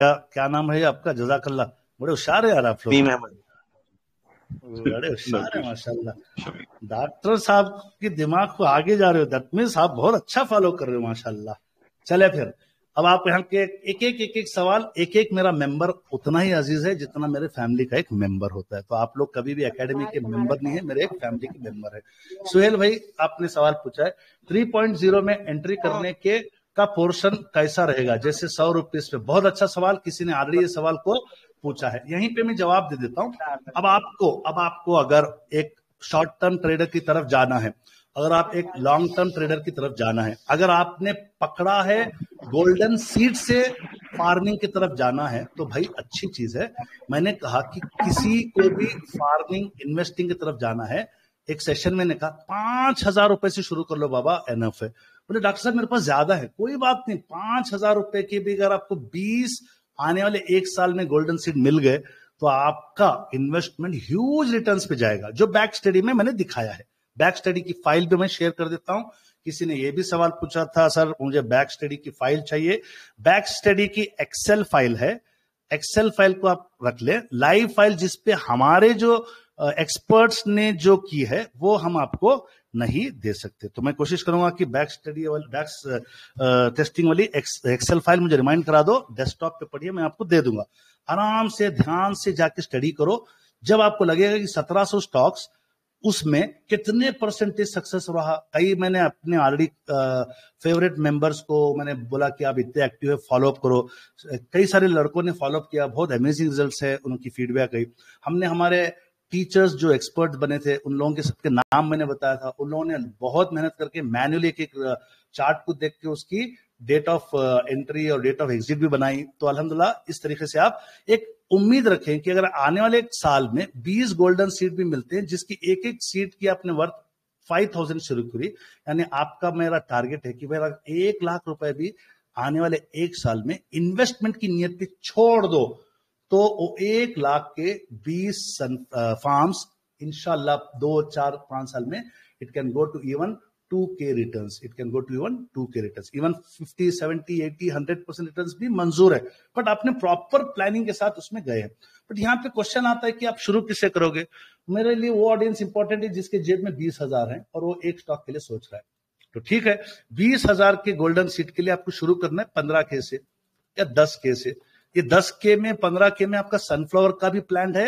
क्या नाम है आपका? जजाकल्ला, बड़े होशियार है यार आप लोग, बड़े होशियार है माशाल्लाह। डॉक्टर साहब के दिमाग को आगे जा रहे हो, दैट मींस आप बहुत अच्छा फॉलो कर रहे हो माशाल्लाह। चले फिर, अब आप यहाँ के एक एक सवाल, एक एक मेरा मेंबर उतना ही अजीज है जितना मेरे फैमिली का एक मेंबर होता है। तो आप लोग कभी भी एकेडमी के मेंबर नहीं है, मेरे एक फैमिली के मेंबर है। सुहेल भाई, आपने सवाल पूछा है 3.0 में एंट्री करने के का पोर्शन कैसा रहेगा, जैसे 100 रुपीज पे। बहुत अच्छा सवाल, किसी ने ऑलरेडी ये सवाल को पूछा है, यहीं पे मैं जवाब दे देता हूँ। अब आपको अगर एक शॉर्ट टर्म ट्रेडर की तरफ जाना है, अगर आप एक लॉन्ग टर्म ट्रेडर की तरफ जाना है, अगर आपने पकड़ा है गोल्डन सीड से फार्मिंग की तरफ जाना है, तो भाई अच्छी चीज है। मैंने कहा कि किसी को भी फार्मिंग इन्वेस्टिंग की तरफ जाना है, एक सेशन में ने कहा 5,000 रुपए से शुरू कर लो बाबा, एनफ है। बोले डॉक्टर साहब मेरे पास ज्यादा है, कोई बात नहीं, 5,000 रुपए की भी अगर आपको 20 आने वाले एक साल में गोल्डन सीड मिल गए, तो आपका इन्वेस्टमेंट ह्यूज रिटर्न्स पे जाएगा, जो बैक स्टडी में मैंने दिखाया है। बैक स्टडी की फाइल भी मैं शेयर कर देता हूं। किसी ने यह भी सवाल पूछा था, सर मुझे बैक स्टडी की फाइल चाहिए। बैक स्टडी की एक्सेल फाइल है, एक्सेल फाइल को आप रख ले। लाइव फाइल जिसपे हमारे जो एक्सपर्ट्स ने जो की है वो हम आपको नहीं दे सकते। तो मैं कोशिश करूंगा कि बैक स्टडी वाली, बैक टेस्टिंग वाली एक्सेल फाइल मुझे रिमाइंड करा दो, डेस्कटॉप पे पढ़िए, मैं आपको दे दूंगा। आराम से ध्यान से जाके स्टडी करो। जब आपको लगेगा कि 1700 स्टॉक्स, उसमें कितने परसेंटेज सक्सेस रहा। कई मैंने अपने ऑलरेडी फेवरेट मेंबर्स को मैंने बोला कि आप इतने एक्टिव है, फॉलो अप करो। कई सारे लड़कों ने फॉलो अप किया, बहुत अमेजिंग रिजल्ट्स है, उनकी फीडबैक आई। हमने हमारे टीचर्स जो एक्सपर्ट बने थे, उन लोगों के सबके नाम मैंने बताया था, उन लोगों ने बहुत मेहनत करके मैन्युअली एक चार्ट को देख के उसकी डेट ऑफ एंट्री और डेट ऑफ एग्जिट भी बनाई। तो अल्हम्दुलिल्लाह इस तरीके से आप एक उम्मीद रखें कि अगर आने वाले एक साल में 20 गोल्डन सीट भी मिलते हैं, जिसकी एक एक सीट की आपने वर्थ 5,000 शुरू करी, यानी आपका मेरा टारगेट है कि मेरा 1,00,000 रुपए भी आने वाले एक साल में इन्वेस्टमेंट की नियत पे छोड़ दो, तो वो 1,00,000 के 20 फार्म्स इंशाल्लाह 2, 4, 5 साल में it can go to even 2K returns, it can go to even 2K returns, even 50, 70, 80, 100% returns भी मंजूर है, बट आपने प्रॉपर प्लानिंग के साथ उसमें गए हैं। बट यहाँ पे क्वेश्चन आता है कि आप शुरू किससे करोगे। मेरे लिए वो ऑडियंस इंपॉर्टेंट है जिसके जेब में 20,000 है और वो एक स्टॉक के लिए सोच रहा है। तो ठीक है, 20,000 के गोल्डन सीट के लिए आपको शुरू करना है 15K से या 10K से। ये 10K में, 15K में आपका सनफ्लावर का भी प्लान है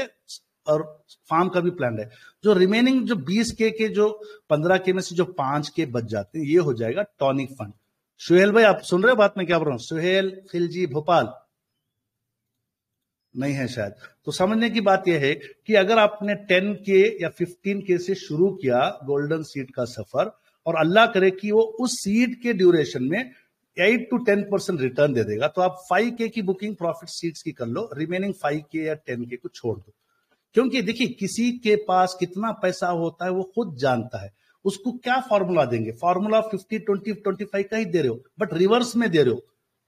और फार्म का भी प्लान है। जो रिमेनिंग जो 20K के जो 15K में से जो 5K बच जाते हैं, ये हो जाएगा टॉनिक फंड। सुहेल भाई आप सुन रहे हो बात में क्या बोल रहा हूं? सुहेल खिलजी भोपाल नहीं है शायद। तो समझने की बात यह है कि अगर आपने 10K या 15K से शुरू किया गोल्डन सीड का सफर, और अल्लाह करे कि वो उस सीड के ड्यूरेशन में 8 to 10% रिटर्न दे देगा, तो आप 5K की बुकिंग प्रॉफिट सीड्स की कर लो, रिमेनिंग 5K या 10K को छोड़ दो। क्योंकि देखिए किसी के पास कितना पैसा होता है वो खुद जानता है। उसको क्या फॉर्मूला देंगे? फॉर्मूला 50, 20, 25 का ही दे रहे हो, बट रिवर्स में दे रहे हो।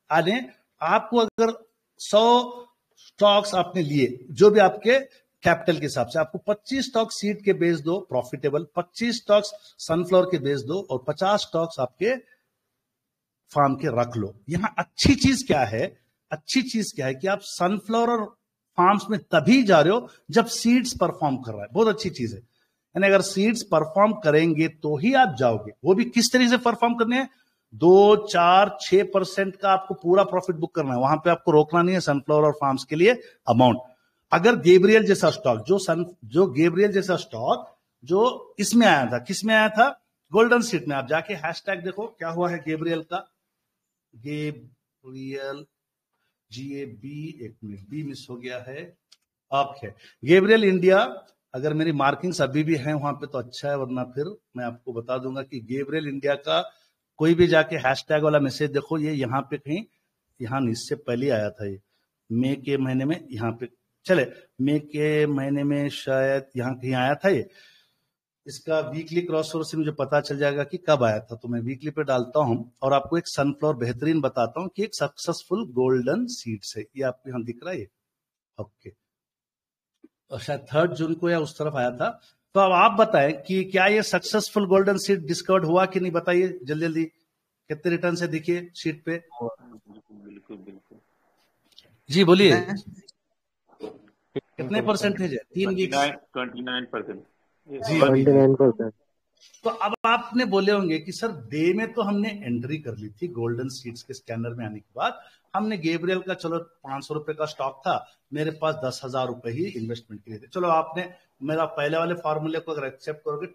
आने आपको अगर 100 स्टॉक्स आपने लिए, जो भी आपके कैपिटल के हिसाब से, आपको 25 स्टॉक सीड के बेच दो प्रॉफिटेबल, 25 स्टॉक्स सनफ्लावर के बेच दो, और 50 स्टॉक्स आपके फार्म के रख लो। यहां अच्छी चीज क्या है? अच्छी चीज क्या है कि आप सनफ्लावर और फार्म्स में तभी जा रहे हो जब सीड्स परफॉर्म कर रहा है। बहुत अच्छी चीज है। यानी अगर सीड्स परफॉर्म करेंगे तो ही आप जाओगे। वो भी किस तरीके से परफॉर्म करने हैं? 2, 4, 6% का आपको पूरा प्रॉफिट बुक करना है, वहां पे आपको रोकना नहीं है सनफ्लावर और फार्म्स के लिए अमाउंट। अगर गेब्रियल जैसा स्टॉक, जो गेब्रियल जैसा स्टॉक जो इसमें आया था, किस में आया था? गोल्डन सीट में। आप जाके हैशटैग देखो क्या हुआ है गेब्रियल का। गेब्रियल GAB, एक मिनट बी मिस हो गया है। Okay, Gabriel India. अगर मेरी मार्किंग्स अभी भी हैं वहां पे तो अच्छा है, वरना फिर मैं आपको बता दूंगा कि गेब्रियल इंडिया का कोई भी जाके हैशटैग वाला मैसेज देखो, ये यहाँ पे कहीं, यहाँ इससे पहले आया था, ये मई के महीने में, यहाँ पे चले मई के महीने में शायद यहाँ कहीं आया था ये। इसका वीकली क्रॉसओवर से मुझे पता चल जाएगा कि कब आया था, तो मैं वीकली पे डालता हूं और आपको एक सनफ्लावर बेहतरीन बताता हूं कि एक सक्सेसफुल गोल्डन सीड्स है। ये आपको यहां दिख रहा है। ओके, और शायद 3 जून को या उस तरफ आया था। तो अब आप बताएं कि क्या ये सक्सेसफुल गोल्डन सीड डिस्कवर्ड हुआ कि नहीं? बताइए जल्दी जल्दी, कितने रिटर्न है देखिए शीट पे। बिल्कुल बिल्कुल। जी बोलिए, कितने परसेंटेज है? 3 वीक्स 29%। जी अभी 29%। तो अब आपने बोले होंगे कि सर डे में तो हमने एंट्री कर ली थी गोल्डन सीड्स के स्कैनर में आने के बाद, हमने गैब्रियल का चलो 500 रुपए का स्टॉक था, मेरे पास 10,000 रुपए ही इन्वेस्टमेंट के लिए थे। चलो आपने मेरा पहले वाले फॉर्मूले को अगर एक्सेप्ट करोगे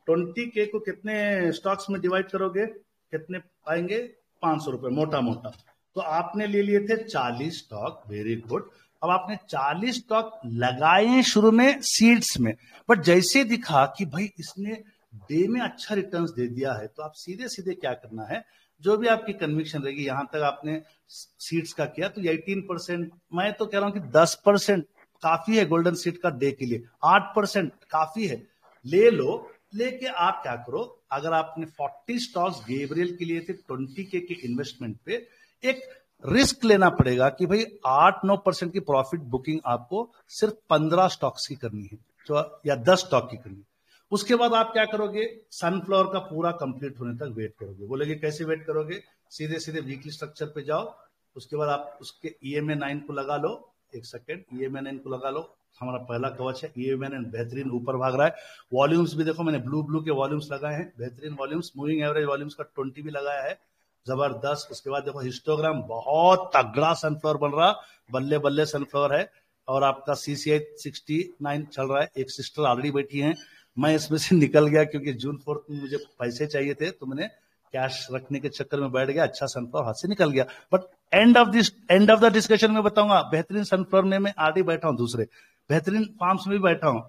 20K को कितने स्टॉक्स में डिवाइड करोगे, कितने आएंगे? 500 रुपए मोटा मोटा। तो आपने ले लिए थे 40 स्टॉक, वेरी गुड। अब आपने 40 स्टॉक लगाए शुरू में सीड्स में, बट जैसे दिखा कि भाई इसने डे में अच्छा रिटर्न्स दे दिया है, तो आप सीधे सीधे क्या करना है, जो भी आपकी कन्विक्शन रहेगी, यहां तक आपने सीड्स का किया तो 18%, मैं तो कह रहा हूं कि 10% काफी है गोल्डन सीड का डे के लिए, 8% काफी है, ले लो। लेके आप क्या करो, अगर आपने 40 स्टॉक्स गैब्रियल के लिए थे 20K के इन्वेस्टमेंट पे, एक रिस्क लेना पड़ेगा कि भाई 8-9% की प्रॉफिट बुकिंग आपको सिर्फ 15 स्टॉक्स की करनी है, तो या 10 स्टॉक की करनी है। उसके बाद आप क्या करोगे, सनफ्लावर का पूरा कंप्लीट होने तक वेट करोगे। बोलेगे कैसे वेट करोगे, सीधे सीधे वीकली स्ट्रक्चर पे जाओ, उसके बाद आप उसके EMA 9 को लगा लो, एक सेकेंड, EMA 9 को लगा लो, हमारा पहला कवच है EMA 9, बेहतरीन ऊपर भाग रहा है। वॉल्यूम्स भी देखो, मैंने ब्लू के वॉल्यूम्स लगाए हैं, बेहतरीन वॉल्यूम्स, मूविंग एवरेज वॉल्यूम्स का 20 भी लगाया है, जबरदस्त। उसके बाद देखो हिस्टोग्राम, बहुत तगड़ा सनफ्लावर बन रहा, बल्ले बल्ले सनफ्लावर है। और आपका CCI 69 चल रहा है, एक सिस्टर ऑलरेडी बैठी है, मैं इसमें से निकल गया क्योंकि जून 4 में मुझे पैसे चाहिए थे, तो मैंने कैश रखने के चक्कर में बैठ गया, अच्छा सनफ्लावर हाथ से निकल गया। But end of the discussion में बताऊंगा, बेहतरीन सनफ्लावर में मैं ऑलरेडी बैठा हूं, दूसरे बेहतरीन फार्म्स में भी बैठा हूं,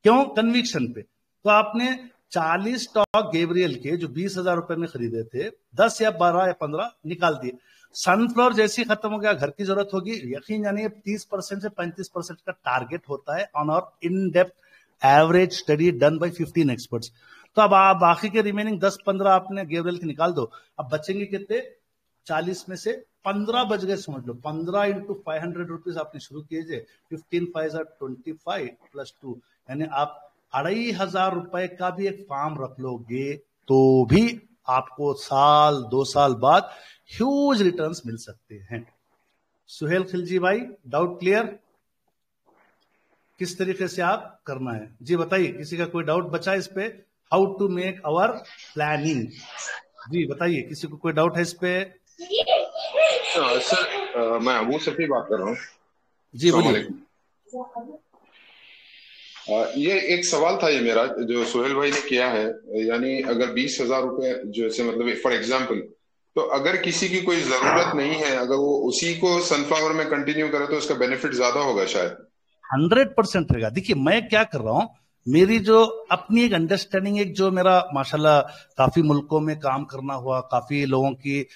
क्यों? कन्विक्शन पे। तो आपने 40 स्टॉक गैब्रियल के जो 20,000 रुपए में खरीदे थे, 10 या 12 या 15 निकाल दिए। सनफ्लावर जैसे ही खत्म हो गया, घर की जरूरत होगी, यकीन जानिए 30% से 35% का टारगेट होता है ऑन और in depth average study done by 15 experts. तो अब आप बाकी के रिमेनिंग 10-15 आपने गैब्रियल के निकाल दो, अब बचेंगे कितने? 40 में से 15 बच गए, समझ लो 15 इंटू 500 रुपीज आपने शुरू किए थे, 15 5 25 प्लस 2, यानी आप 2,500 रुपए का भी एक फार्म रख लोगे तो भी आपको साल 2 साल बाद ह्यूज रिटर्न्स मिल सकते हैं। सुहेल खिलजी भाई, डाउट क्लियर? किस तरीके से आप करना है जी बताइए, किसी का कोई डाउट बचा इस पे, how to make our planning? जी बताइए, किसी को कोई डाउट है इस पे? सर मैं अबू सफी बात कर रहा हूँ। जी बोलिए। ये एक सवाल था ये मेरा, जो सोहेल भाई ने किया है, यानी अगर 20,000 रुपए जैसे, मतलब फॉर एग्जांपल, तो अगर किसी की कोई जरूरत नहीं है, अगर वो उसी को सनफ्लावर में कंटिन्यू करे तो उसका बेनिफिट ज्यादा होगा शायद। 100% रहेगा। देखिए मैं क्या कर रहा हूं, मेरी जो अपनी एक अंडरस्टैंडिंग, एक जो मेरा माशाल्लाह काफी मुल्कों में काम करना हुआ, काफी लोगों की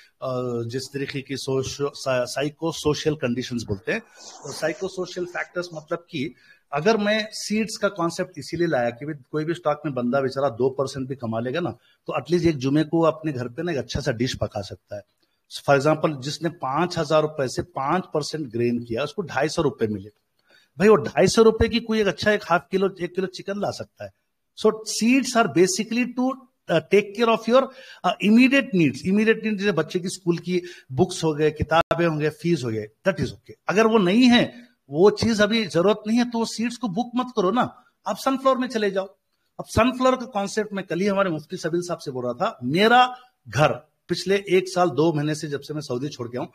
जिस तरीके की साइको सोशल कंडीशंस बोलते हैं, तो साइको सोशल फैक्टर्स, मतलब कि अगर मैं सीड्स का कॉन्सेप्ट इसीलिए लाया कि कोई भी स्टॉक में बंदा बेचारा 2% भी कमा लेगा ना, तो एटलीस्ट एक जुमे को अपने घर पे ना एक अच्छा सा डिश पका सकता है। फॉर एग्जाम्पल, जिसने 5,000 रुपए से 5% ग्रेन किया, उसको 250 रुपए मिले, भाई वो 250 रुपए की कोई एक अच्छा एक हाफ किलो 1 किलो चिकन ला सकता है। So seeds are basically to take care of your immediate needs. Immediate needs जैसे बच्चे की स्कूल की बुक्स हो गए, किताबें होंगे, फीस हो गए, दैट इज ओके। अगर वो नहीं है, वो चीज अभी जरूरत नहीं है, तो सीड्स को बुक मत करो ना, आप सनफ्लावर में चले जाओ। अब सनफ्लावर का कॉन्सेप्ट मैं कल ही हमारे मुफ्ती सबील साहब से बोल रहा था, मेरा घर पिछले 1 साल 2 महीने से, जब से मैं सऊदी छोड़ के आऊं,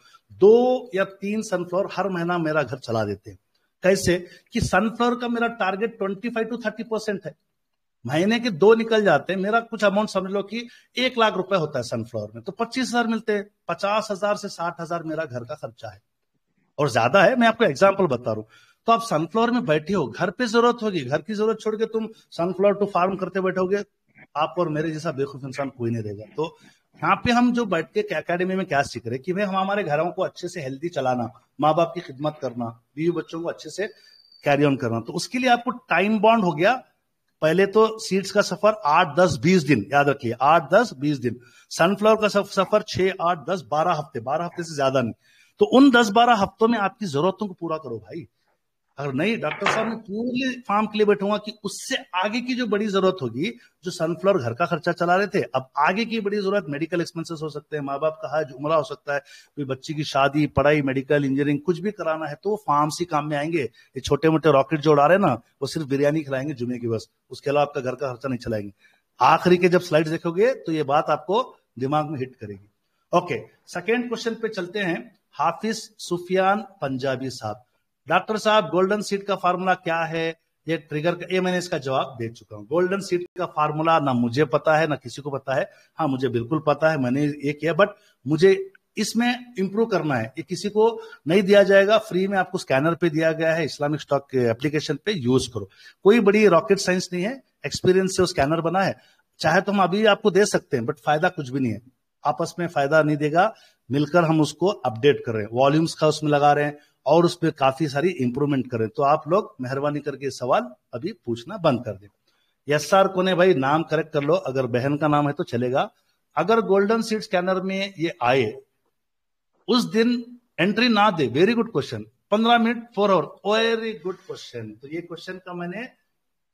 2 या 3 सनफ्लावर हर महीना मेरा घर चला देते हैं। कैसे कि सनफ्लावर का मेरा टारगेट 25 to 30% है, महीने के 2 निकल जाते हैं, मेरा कुछ अमाउंट समझ लो कि 1 लाख रुपए होता है सनफ्लावर में, तो 25,000 मिलते हैं, 50,000 से 60,000 मेरा घर का खर्चा है, और ज्यादा है, मैं आपको एग्जांपल बता रहा हूं। तो आप सनफ्लावर में बैठे हो, घर पे जरूरत होगी, घर की जरूरत छोड़ के तुम सनफ्लावर टू फार्म करते बैठोगे, आप और मेरे जैसा बेवकूफ इंसान कोई नहीं रहेगा। तो यहाँ पे हम जो बैठ के एकेडमी में क्या सीख रहे कि भाई हम हमारे घरों को अच्छे से हेल्दी चलाना, माँ बाप की खिदमत करना, बीवी बच्चों को अच्छे से कैरी ऑन करना, तो उसके लिए आपको टाइम बॉन्ड हो गया। पहले तो सीड्स का सफर 8, 10, 20 दिन, याद रखिए 8, 10, 20 दिन। सनफ्लावर का सफर 6, 8, 10, 12 हफ्ते, 12 हफ्ते से ज्यादा नहीं। तो उन 10-12 हफ्तों में आपकी जरूरतों को पूरा करो भाई। अगर नहीं डॉक्टर साहब मैं पूरी फार्म के लिए बैठूंगा कि उससे आगे की जो बड़ी जरूरत होगी, जो सनफ्लावर घर का खर्चा चला रहे थे, अब आगे की बड़ी जरूरत मेडिकल एक्सपेंसेस हो सकते हैं, माँ बाप का हज उम्रा हो सकता है, कोई बच्ची की शादी, पढ़ाई, मेडिकल, इंजीनियरिंग कुछ भी कराना है, तो वो फार्म से काम में आएंगे। ये छोटे मोटे रॉकेट जो उड़ा रहे हैं ना, वो सिर्फ बिरयानी खिलाएंगे जुमे की बस, उसके अलावा आपका घर का खर्चा नहीं चलाएंगे। आखिरी के जब स्लाइड देखोगे तो ये बात आपको दिमाग में हिट करेगी। ओके, सेकेंड क्वेश्चन पे चलते हैं। हाफिज सुफियान पंजाबी साहब, डॉक्टर साहब गोल्डन सीड का फार्मूला क्या है? ये ट्रिगर का, ये मैंने इसका जवाब दे चुका हूं। गोल्डन सीड का फार्मूला ना मुझे पता है ना किसी को पता है। हाँ मुझे बिल्कुल पता है, मैंने ये किया, बट मुझे इसमें इंप्रूव करना है। ये किसी को नहीं दिया जाएगा, फ्री में आपको स्कैनर पे दिया गया है, इस्लामिक स्टॉक के एप्लीकेशन पे यूज करो। कोई बड़ी रॉकेट साइंस नहीं है, एक्सपीरियंस से वो स्कैनर बना है। चाहे तो हम अभी आपको दे सकते हैं, बट फायदा कुछ भी नहीं है, आपस में फायदा नहीं देगा। मिलकर हम उसको अपडेट कर रहे हैं, वॉल्यूम्स का उसमें लगा रहे हैं और उस पर काफी सारी इंप्रूवमेंट करें। तो आप लोग मेहरबानी करके सवाल अभी पूछना बंद कर दें। यस सर कोने भाई नाम करेक्ट कर लो, अगर बहन का नाम है तो चलेगा। अगर गोल्डन सीड स्कैनर में ये आए, उस दिन एंट्री ना दे, very good question, 15 minute 4 hour, very good question. तो ये क्वेश्चन का मैंने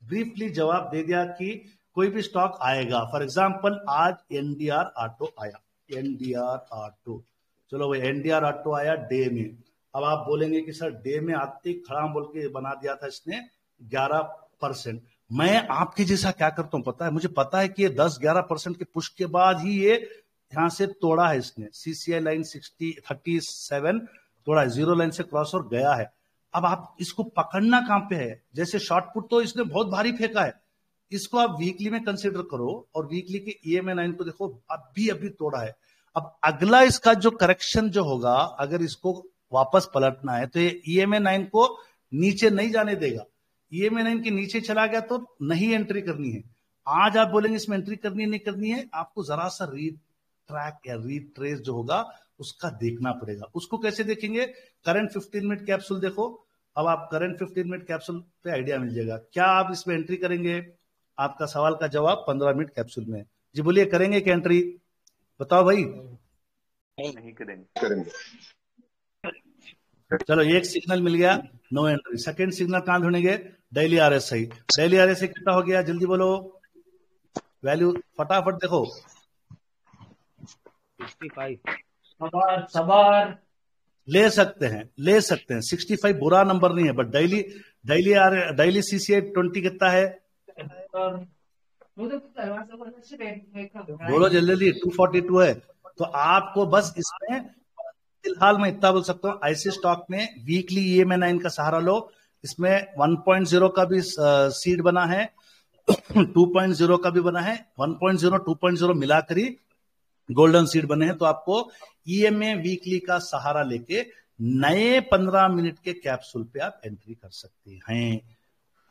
ब्रीफली जवाब दे दिया कि कोई भी स्टॉक आएगा। फॉर एग्जाम्पल आज एनडीआर ऑटो आया, एनडीआर ऑटो, चलो भाई एनडीआर ऑटो आया डे में। अब आप बोलेंगे कि सर डे में आते खड़ा बोल के बना दिया था इसने 11%। मैं आपके जैसा क्या करता हूं पता है, मुझे पता है कि ये 10-11% के पुश के बाद ही ये यहां से तोड़ा है इसने, सीसीआई लाइन 37 तोड़ा है, जीरो लाइन से क्रॉस और गया है। अब आप इसको पकड़ना कहां पे है? जैसे शॉर्ट पुट तो इसने बहुत भारी फेंका है, इसको आप वीकली में कंसीडर करो और वीकली के ईएमए 9 को देखो, अभी तोड़ा है। अब अगला इसका जो करेक्शन जो होगा, अगर इसको वापस पलटना है तो ये ईएमए 9 को नीचे नहीं जाने देगा। ईएमए 9 के नीचे चला गया तो नहीं एंट्री करनी है। आज आप बोलेंगे इसमें एंट्री करनी है नहीं करनी है, आपको जरा सा रीट्रैक या रीट्रेस जो होगा उसका देखना पड़ेगा। उसको कैसे देखेंगे? करंट 15 मिनट कैप्सूल देखो। अब आप करंट 15 मिनट कैप्सूल पे आइडिया मिल जाएगा। क्या आप इसमें एंट्री करेंगे? आपका सवाल का जवाब 15 मिनट कैप्सूल में। जी बोलिए, करेंगे क्या एंट्री? बताओ भाई। नहीं करेंगे। चलो एक सिग्नल मिल गया, नो एंट्री। सेकंड सिग्नल कहां ढूंढेंगे? Daily RSI. डेली आरएसआई कितना हो गया जल्दी बोलो, वैल्यू फटाफट देखो। 65 सवार ले सकते हैं 65 बुरा नंबर नहीं है, बट डेली सीसीआई 20 कितना है? बोलो जल्दी, 242 है। तो आपको बस इसमें फिलहाल मैं इतना बोल सकता हूं, ऐसे स्टॉक में वीकली ईएमए 9 का सहारा लो। इसमें 1.0 का भी सीड बना है, 2.0 का भी बना है, 1.0 2.0 मिलाकर ही गोल्डन सीड बने हैं। तो आपको ईएमए वीकली का सहारा लेके नए 15 मिनट के कैप्सूल पे आप एंट्री कर सकते हैं।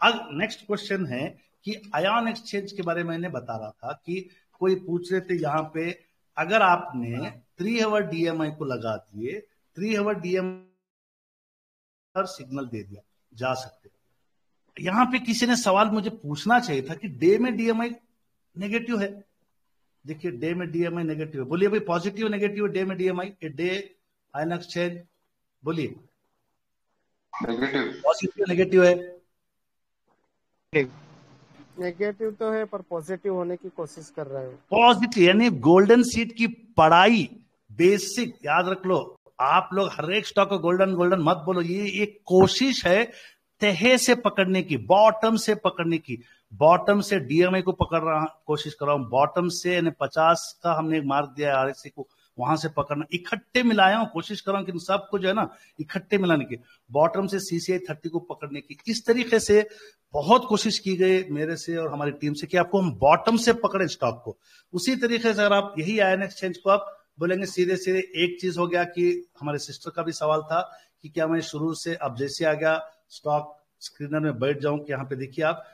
अब नेक्स्ट क्वेश्चन है कि आयन एक्सचेंज के बारे में मैंने बता रहा था कि कोई पूछ रहे थे यहां पे, अगर आपने 3 आवर डीएमआई को लगा दिए, 3 आवर डीएमआई सिग्नल दे दिया, जा सकते। यहां पे किसी ने सवाल मुझे पूछना चाहिए था कि डे में डीएमआई नेगेटिव है। देखिए डे में डीएमआई नेगेटिव है, बोलिए भाई पॉजिटिव नेगेटिव डे में डीएमआई, डे आयन एक्सचेंज, बोलिए। नेगेटिव। पॉजिटिव नेगेटिव है? नेगेटिव तो है पर पॉजिटिव होने की कोशिश कर रहे हो। पॉजिटिव यानी गोल्डन सीड की पढ़ाई बेसिक याद रख लो। आप लोग हर एक स्टॉक को गोल्डन गोल्डन मत बोलो, ये एक कोशिश है तहे से पकड़ने की, बॉटम से पकड़ने की। बॉटम से डीएमआई को पकड़ रहा कोशिश कर रहा हूं, बॉटम से यानी 50 का हमने मार्क दिया है आरएससी को, वहां से पकड़ना, इकट्ठे मिलाया हूं, कोशिश कर रहा हूं कि सबको जो है ना इकट्ठे मिलाने की, बॉटम से सीसीआई 30 को पकड़ने की। इस तरीके से बहुत कोशिश की गई मेरे से और हमारी टीम से कि आपको हम बॉटम से पकड़े स्टॉक को। उसी तरीके से अगर आप यही आयन एक्सचेंज को आप बोलेंगे सीधे सीधे, एक चीज हो गया कि हमारे सिस्टर का भी सवाल था कि क्या मैं शुरू से अब जैसे आ गया स्टॉक स्क्रीनर में बैठ जाऊं कि यहाँ पे देखिए आप,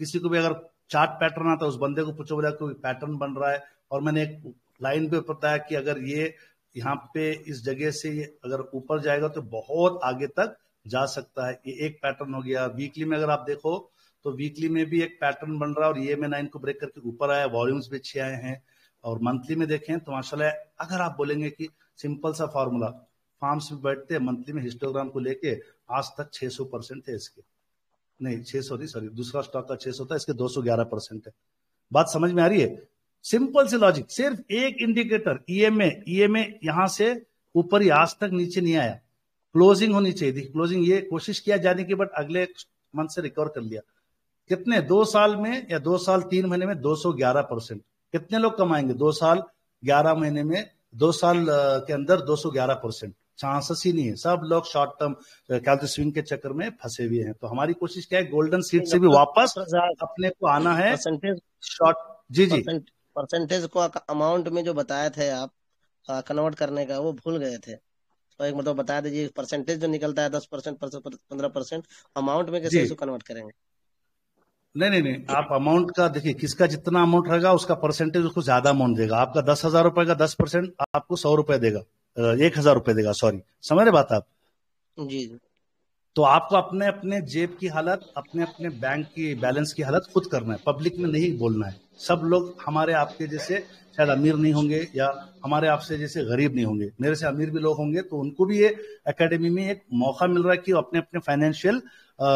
किसी को भी अगर चार्ट पैटर्न आता है उस बंदे को पूछो, बोला कोई पैटर्न बन रहा है, और मैंने एक लाइन पे बताया कि अगर ये यहाँ पे इस जगह से ये अगर ऊपर जाएगा तो बहुत आगे तक जा सकता है। ये एक पैटर्न हो गया। वीकली में अगर आप देखो तो वीकली में भी एक पैटर्न बन रहा है और ये में 9 को ब्रेक करके ऊपर आया, वॉल्यूम्स भी अच्छे आए हैं। और मंथली में देखें तो माशाल्लाह, अगर आप बोलेंगे कि सिंपल सा फॉर्मूला फार्म्स में बैठते हैं मंथली में हिस्टोग्राम को लेके, आज तक 600% थे इसके, नहीं 600 नहीं सॉरी, दूसरा स्टॉक का 600 था, इसके 211% है। बात समझ में आ रही है? सिंपल सी लॉजिक, सिर्फ एक इंडिकेटर ईएमए यहां से ऊपर ही, आज तक नीचे नहीं आया। क्लोजिंग होनी चाहिए थी, क्लोजिंग ये कोशिश किया जाने की, बट अगले मंथ से रिकवर कर लिया। कितने 2 साल में या 2 साल 3 महीने में 211%। कितने लोग कमाएंगे 2 साल 11 महीने में, 2 साल के अंदर 211%? चांसेस ही नहीं है। सब लोग शॉर्ट टर्म कैल्कुलेशन स्विंग के चक्कर में फंसे हुए हैं। तो हमारी कोशिश क्या है, गोल्डन सीट से भी वापस अपने को आना है शॉर्ट। जी जी, परसेंटेज को अमाउंट में जो बताए थे आप कन्वर्ट करने का, वो भूल गए थे। तो एक मतलब बता दीजिए, परसेंटेज जो निकलता है 10%, 15%, अमाउंट में कैसे इसको कन्वर्ट करेंगे? नहीं, आप अमाउंट का देखिए, किसका जितना अमाउंट रहेगा उसका परसेंटेज उसको ज्यादा अमाउंट देगा। आपका 10,000 रुपए का 10% आपको 100 रुपए देगा, 1,000 रुपए देगा, सॉरी, समझ रहे बात आप? जी। तो आपको अपने अपने जेब की हालत, अपने अपने बैंक की बैलेंस की हालत खुद करना है, पब्लिक में नहीं बोलना है। सब लोग हमारे आपके जैसे शायद अमीर नहीं होंगे, या हमारे आपसे जैसे गरीब नहीं होंगे, मेरे से अमीर भी लोग होंगे, तो उनको भी ये एकेडमी में एक मौका मिल रहा है कि अपने अपने फाइनेंशियल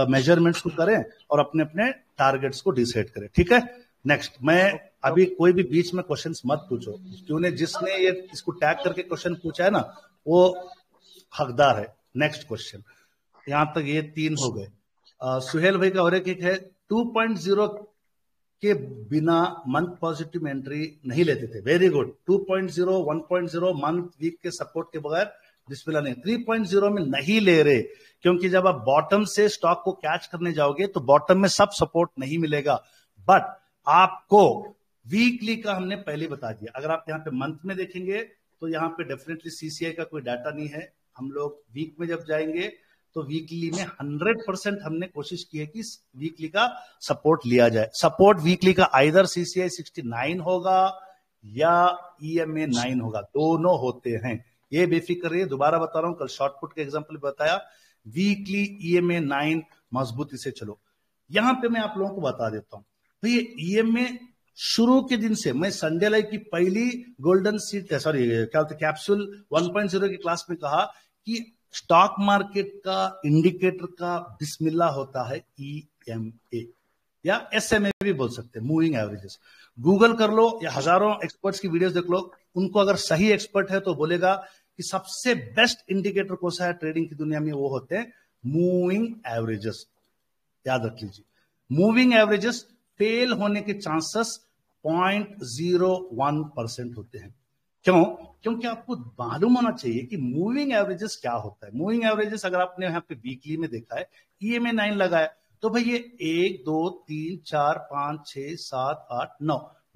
मेजरमेंट्स को करें और अपने अपने टारगेट्स को डिसाइड करें। ठीक है, नेक्स्ट। मैं अभी कोई भी बीच में क्वेश्चंस मत पूछो, क्योंकि जिसने ये इसको टैग करके क्वेश्चन पूछा है ना, वो हकदार है। नेक्स्ट क्वेश्चन, यहां तक ये 3 हो गए। सुहेल भाई का और एक है, 2.0 के बिना मंथ पॉजिटिव एंट्री नहीं लेते थे। Very good. 2.0, 1.0 मंथ वीक के सपोर्ट के बगैर बिस्मिल्लाह नहीं। 3.0 में नहीं ले रहे, क्योंकि जब आप बॉटम से स्टॉक को कैच करने जाओगे तो बॉटम में सब सपोर्ट नहीं मिलेगा, बट आपको वीकली का हमने पहले बता दिया। अगर आप यहाँ पे मंथ में देखेंगे तो यहाँ पे डेफिनेटली सीसीआई का कोई डाटा नहीं है। हम लोग वीक में जब जाएंगे तो वीकली में 100% हमने कोशिश की है कि वीकली का सपोर्ट लिया जाए। सपोर्ट वीकली का आइदर सीसीआई 69 होगा या ईएमए 9 होगा, दोनों होते हैं, ये बेफिक्र रहिए। दोबारा बता रहा हूं, कल शॉर्टपुट के एग्जांपल बताया, वीकली ईएमए 9 मजबूती से चलो। यहां पे मैं आप लोगों को बता देता हूं, तो ये ईएमए शुरू के दिन से, मैं संडे लाइव की पहली गोल्डन सीट, सॉरी क्या होता है, कैप्सूल 1.0 की क्लास में कहा कि स्टॉक मार्केट का इंडिकेटर का बिस्मिल्लाह होता है ईएमए, या एसएमए भी बोल सकते हैं, मूविंग एवरेजेस। गूगल कर लो या हजारों एक्सपर्ट्स की वीडियोस देख लो, उनको अगर सही एक्सपर्ट है तो बोलेगा कि सबसे बेस्ट इंडिकेटर कौन सा है ट्रेडिंग की दुनिया में, वो होते हैं मूविंग एवरेजेस। याद रख लीजिए, मूविंग एवरेजेस फेल होने के चांसेस 0.01% होते हैं। क्यों? क्योंकि आपको मालूम होना चाहिए कि मूविंग एवरेजेस क्या होता है। मूविंग एवरेजेस अगर आपने यहाँ पे वीकली में देखा है, ईएमए 9 लगाया, तो भाई ये 1 2 3 4 5 6 7 8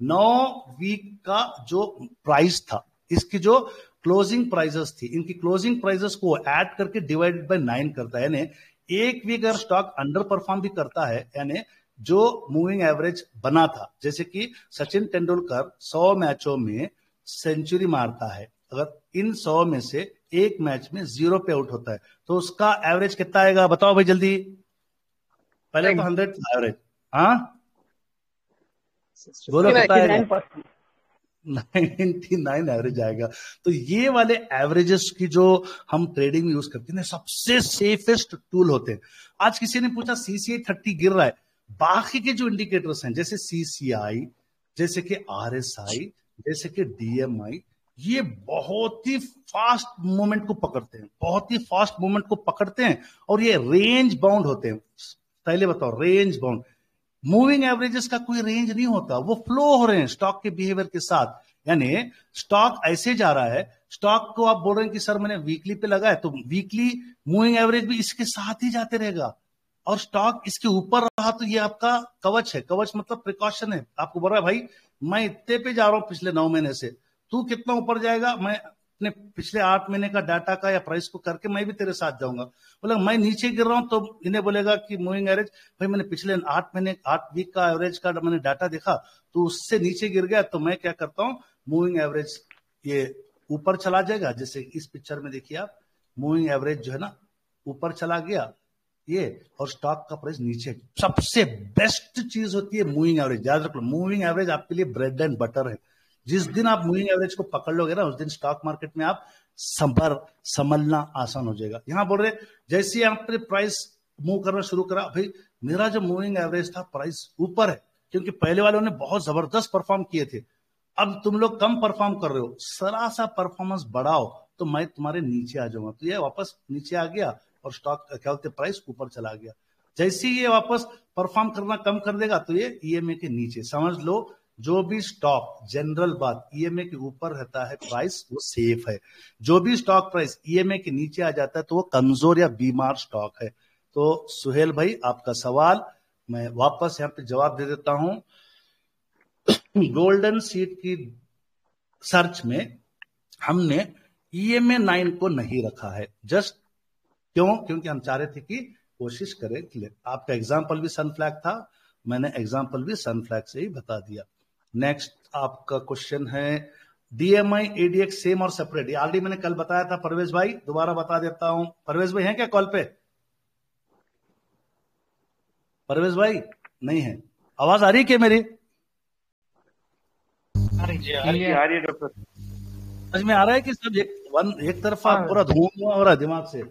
9 वीक का जो प्राइस था, इसकी जो क्लोजिंग प्राइसेस थी, इनकी क्लोजिंग प्राइसेस को ऐड करके डिवाइडेड बाय 9 करता है। यानी एक वीक अगर स्टॉक अंडर परफॉर्म भी करता है, यानी जो मूविंग एवरेज बना था, जैसे कि सचिन तेंदुलकर 100 मैचों में सेंचुरी मारता है, अगर इन 100 में से एक मैच में 0 पे आउट होता है तो उसका एवरेज कितना आएगा, बताओ भाई जल्दी। पहले तो 100 एवरेज, हाँ बोलो कितना आएगा? 99 एवरेज आएगा। तो ये वाले एवरेजेस की जो हम ट्रेडिंग में यूज करते हैं, सबसे सेफेस्ट टूल होते हैं। आज किसी ने पूछा सीसीआई 30 गिर रहा है, बाकी के जो इंडिकेटर्स हैं जैसे सीसीआई, जैसे कि आरएसआई, जैसे कि डीएमआई, ये बहुत ही फास्ट मूवमेंट को पकड़ते हैं, बहुत ही फास्ट मूवमेंट को पकड़ते हैं, और ये रेंज बाउंड होते हैं। पहले बताओ, रेंज बाउंड। मूविंग एवरेजेस का कोई रेंज नहीं होता, वो फ्लो हो रहे हैं स्टॉक के बिहेवियर के साथ। यानी स्टॉक ऐसे जा रहा है, स्टॉक को आप बोल रहे हैं कि सर मैंने वीकली पे लगाया, तो वीकली मूविंग एवरेज भी इसके साथ ही जाते रहेगा, और स्टॉक इसके ऊपर रहा तो ये आपका कवच है। कवच मतलब प्रिकॉशन है, आपको बोल रहा है भाई मैं इतने पे जा रहा हूं पिछले 9 महीने से, तू कितना ऊपर जाएगा, मैं अपने पिछले 8 महीने का डाटा का या प्राइस को करके मैं भी तेरे साथ जाऊंगा। बोला मैं नीचे गिर रहा हूं तो इन्हें बोलेगा कि मूविंग एवरेज, भाई मैंने पिछले 8 महीने 8 वीक का एवरेज का मैंने डाटा देखा, तो उससे नीचे गिर गया, तो मैं क्या करता हूं, मूविंग एवरेज ये ऊपर चला जाएगा। जैसे इस पिक्चर में देखिए आप, मूविंग एवरेज जो है ना ऊपर चला गया ये, और स्टॉक का प्राइस नीचे। सबसे बेस्ट चीज होती है मूविंग एवरेज, याद रख लो। मूविंग एवरेज आपके लिए ब्रेड एंड बटर है। जिस दिन आप मूविंग एवरेज को पकड़ लोगे ना, उस दिन स्टॉक मार्केट में आप संभलना आसान हो जाएगा। यहां बोल रहे जैसे यहाँ पर प्राइस मूव करना शुरू करा, भाई मेरा जो मूविंग एवरेज था प्राइस ऊपर है, क्योंकि पहले वालों ने बहुत जबरदस्त परफॉर्म किए थे। अब तुम लोग कम परफॉर्म कर रहे हो, जरा सा परफॉर्मेंस बढ़ाओ तो मैं तुम्हारे नीचे आ जाऊंगा। तो ये वापस नीचे आ गया और स्टॉक क्या बोलते प्राइस ऊपर चला गया। जैसे ही ये वापस परफॉर्म करना कम कर देगा तो ये ईएमए के नीचे। समझ लो जो भी स्टॉक, जनरल बात, ईएमए के ऊपर रहता है प्राइस वो सेफ है। जो भी स्टॉक प्राइस ईएमए के नीचे आ जाता है तो वो कमजोर या बीमार स्टॉक है। तो सुहेल भाई आपका सवाल मैं वापस यहाँ पे जवाब दे देता हूं। गोल्डन सीट की सर्च में हमने ईएमए 9 को नहीं रखा है। जस्ट क्यों? क्योंकि हम चाह रहे थे कि कोशिश करें क्लियर। आपका एग्जाम्पल भी सनफ्लैग था, मैंने एग्जाम्पल भी सनफ्लैग से ही बता दिया। नेक्स्ट आपका क्वेश्चन है डीएमआई एडीएक्स सेम और सेपरेट। ऑलरेडी मैंने कल बताया था परवेज भाई, दोबारा बता देता हूं। परवेज भाई हैं क्या कॉल पे? परवेज भाई नहीं है। आवाज आ रही है क्या मेरी? आ रही है डॉक्टर। समझ में आ रहा है कि सब एक तरफा पूरा धुआं हो रहा है दिमाग से?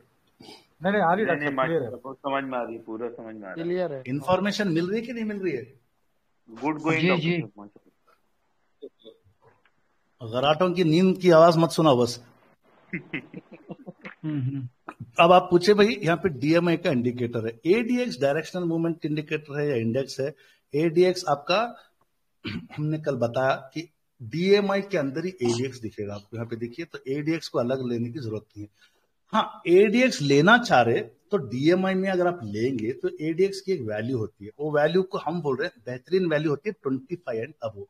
नहीं आ रही है, समझ में आ रही है, पूरा समझ में आ रहा है, क्लियर है। इंफॉर्मेशन मिल रही है कि नहीं मिल रही है? Good going. गराटों की नींद की आवाज मत सुना बस। अब आप पूछे भाई यहाँ पे डीएमआई का इंडिकेटर है, एडीएक्स डायरेक्शनल मूवमेंट इंडिकेटर है या इंडेक्स है? एडीएक्स आपका हमने कल बताया कि डीएमआई के अंदर ही एडीएक्स दिखेगा आपको। यहाँ पे देखिए, तो एडीएक्स को अलग लेने की जरूरत नहीं है। हाँ, एडीएक्स लेना चाह रहे तो डीएमआई में अगर आप लेंगे तो एडीएक्स की एक वैल्यू होती है, वो वैल्यू को हम बोल रहे हैं बेहतरीन वैल्यू होती है 25 एंड अबव।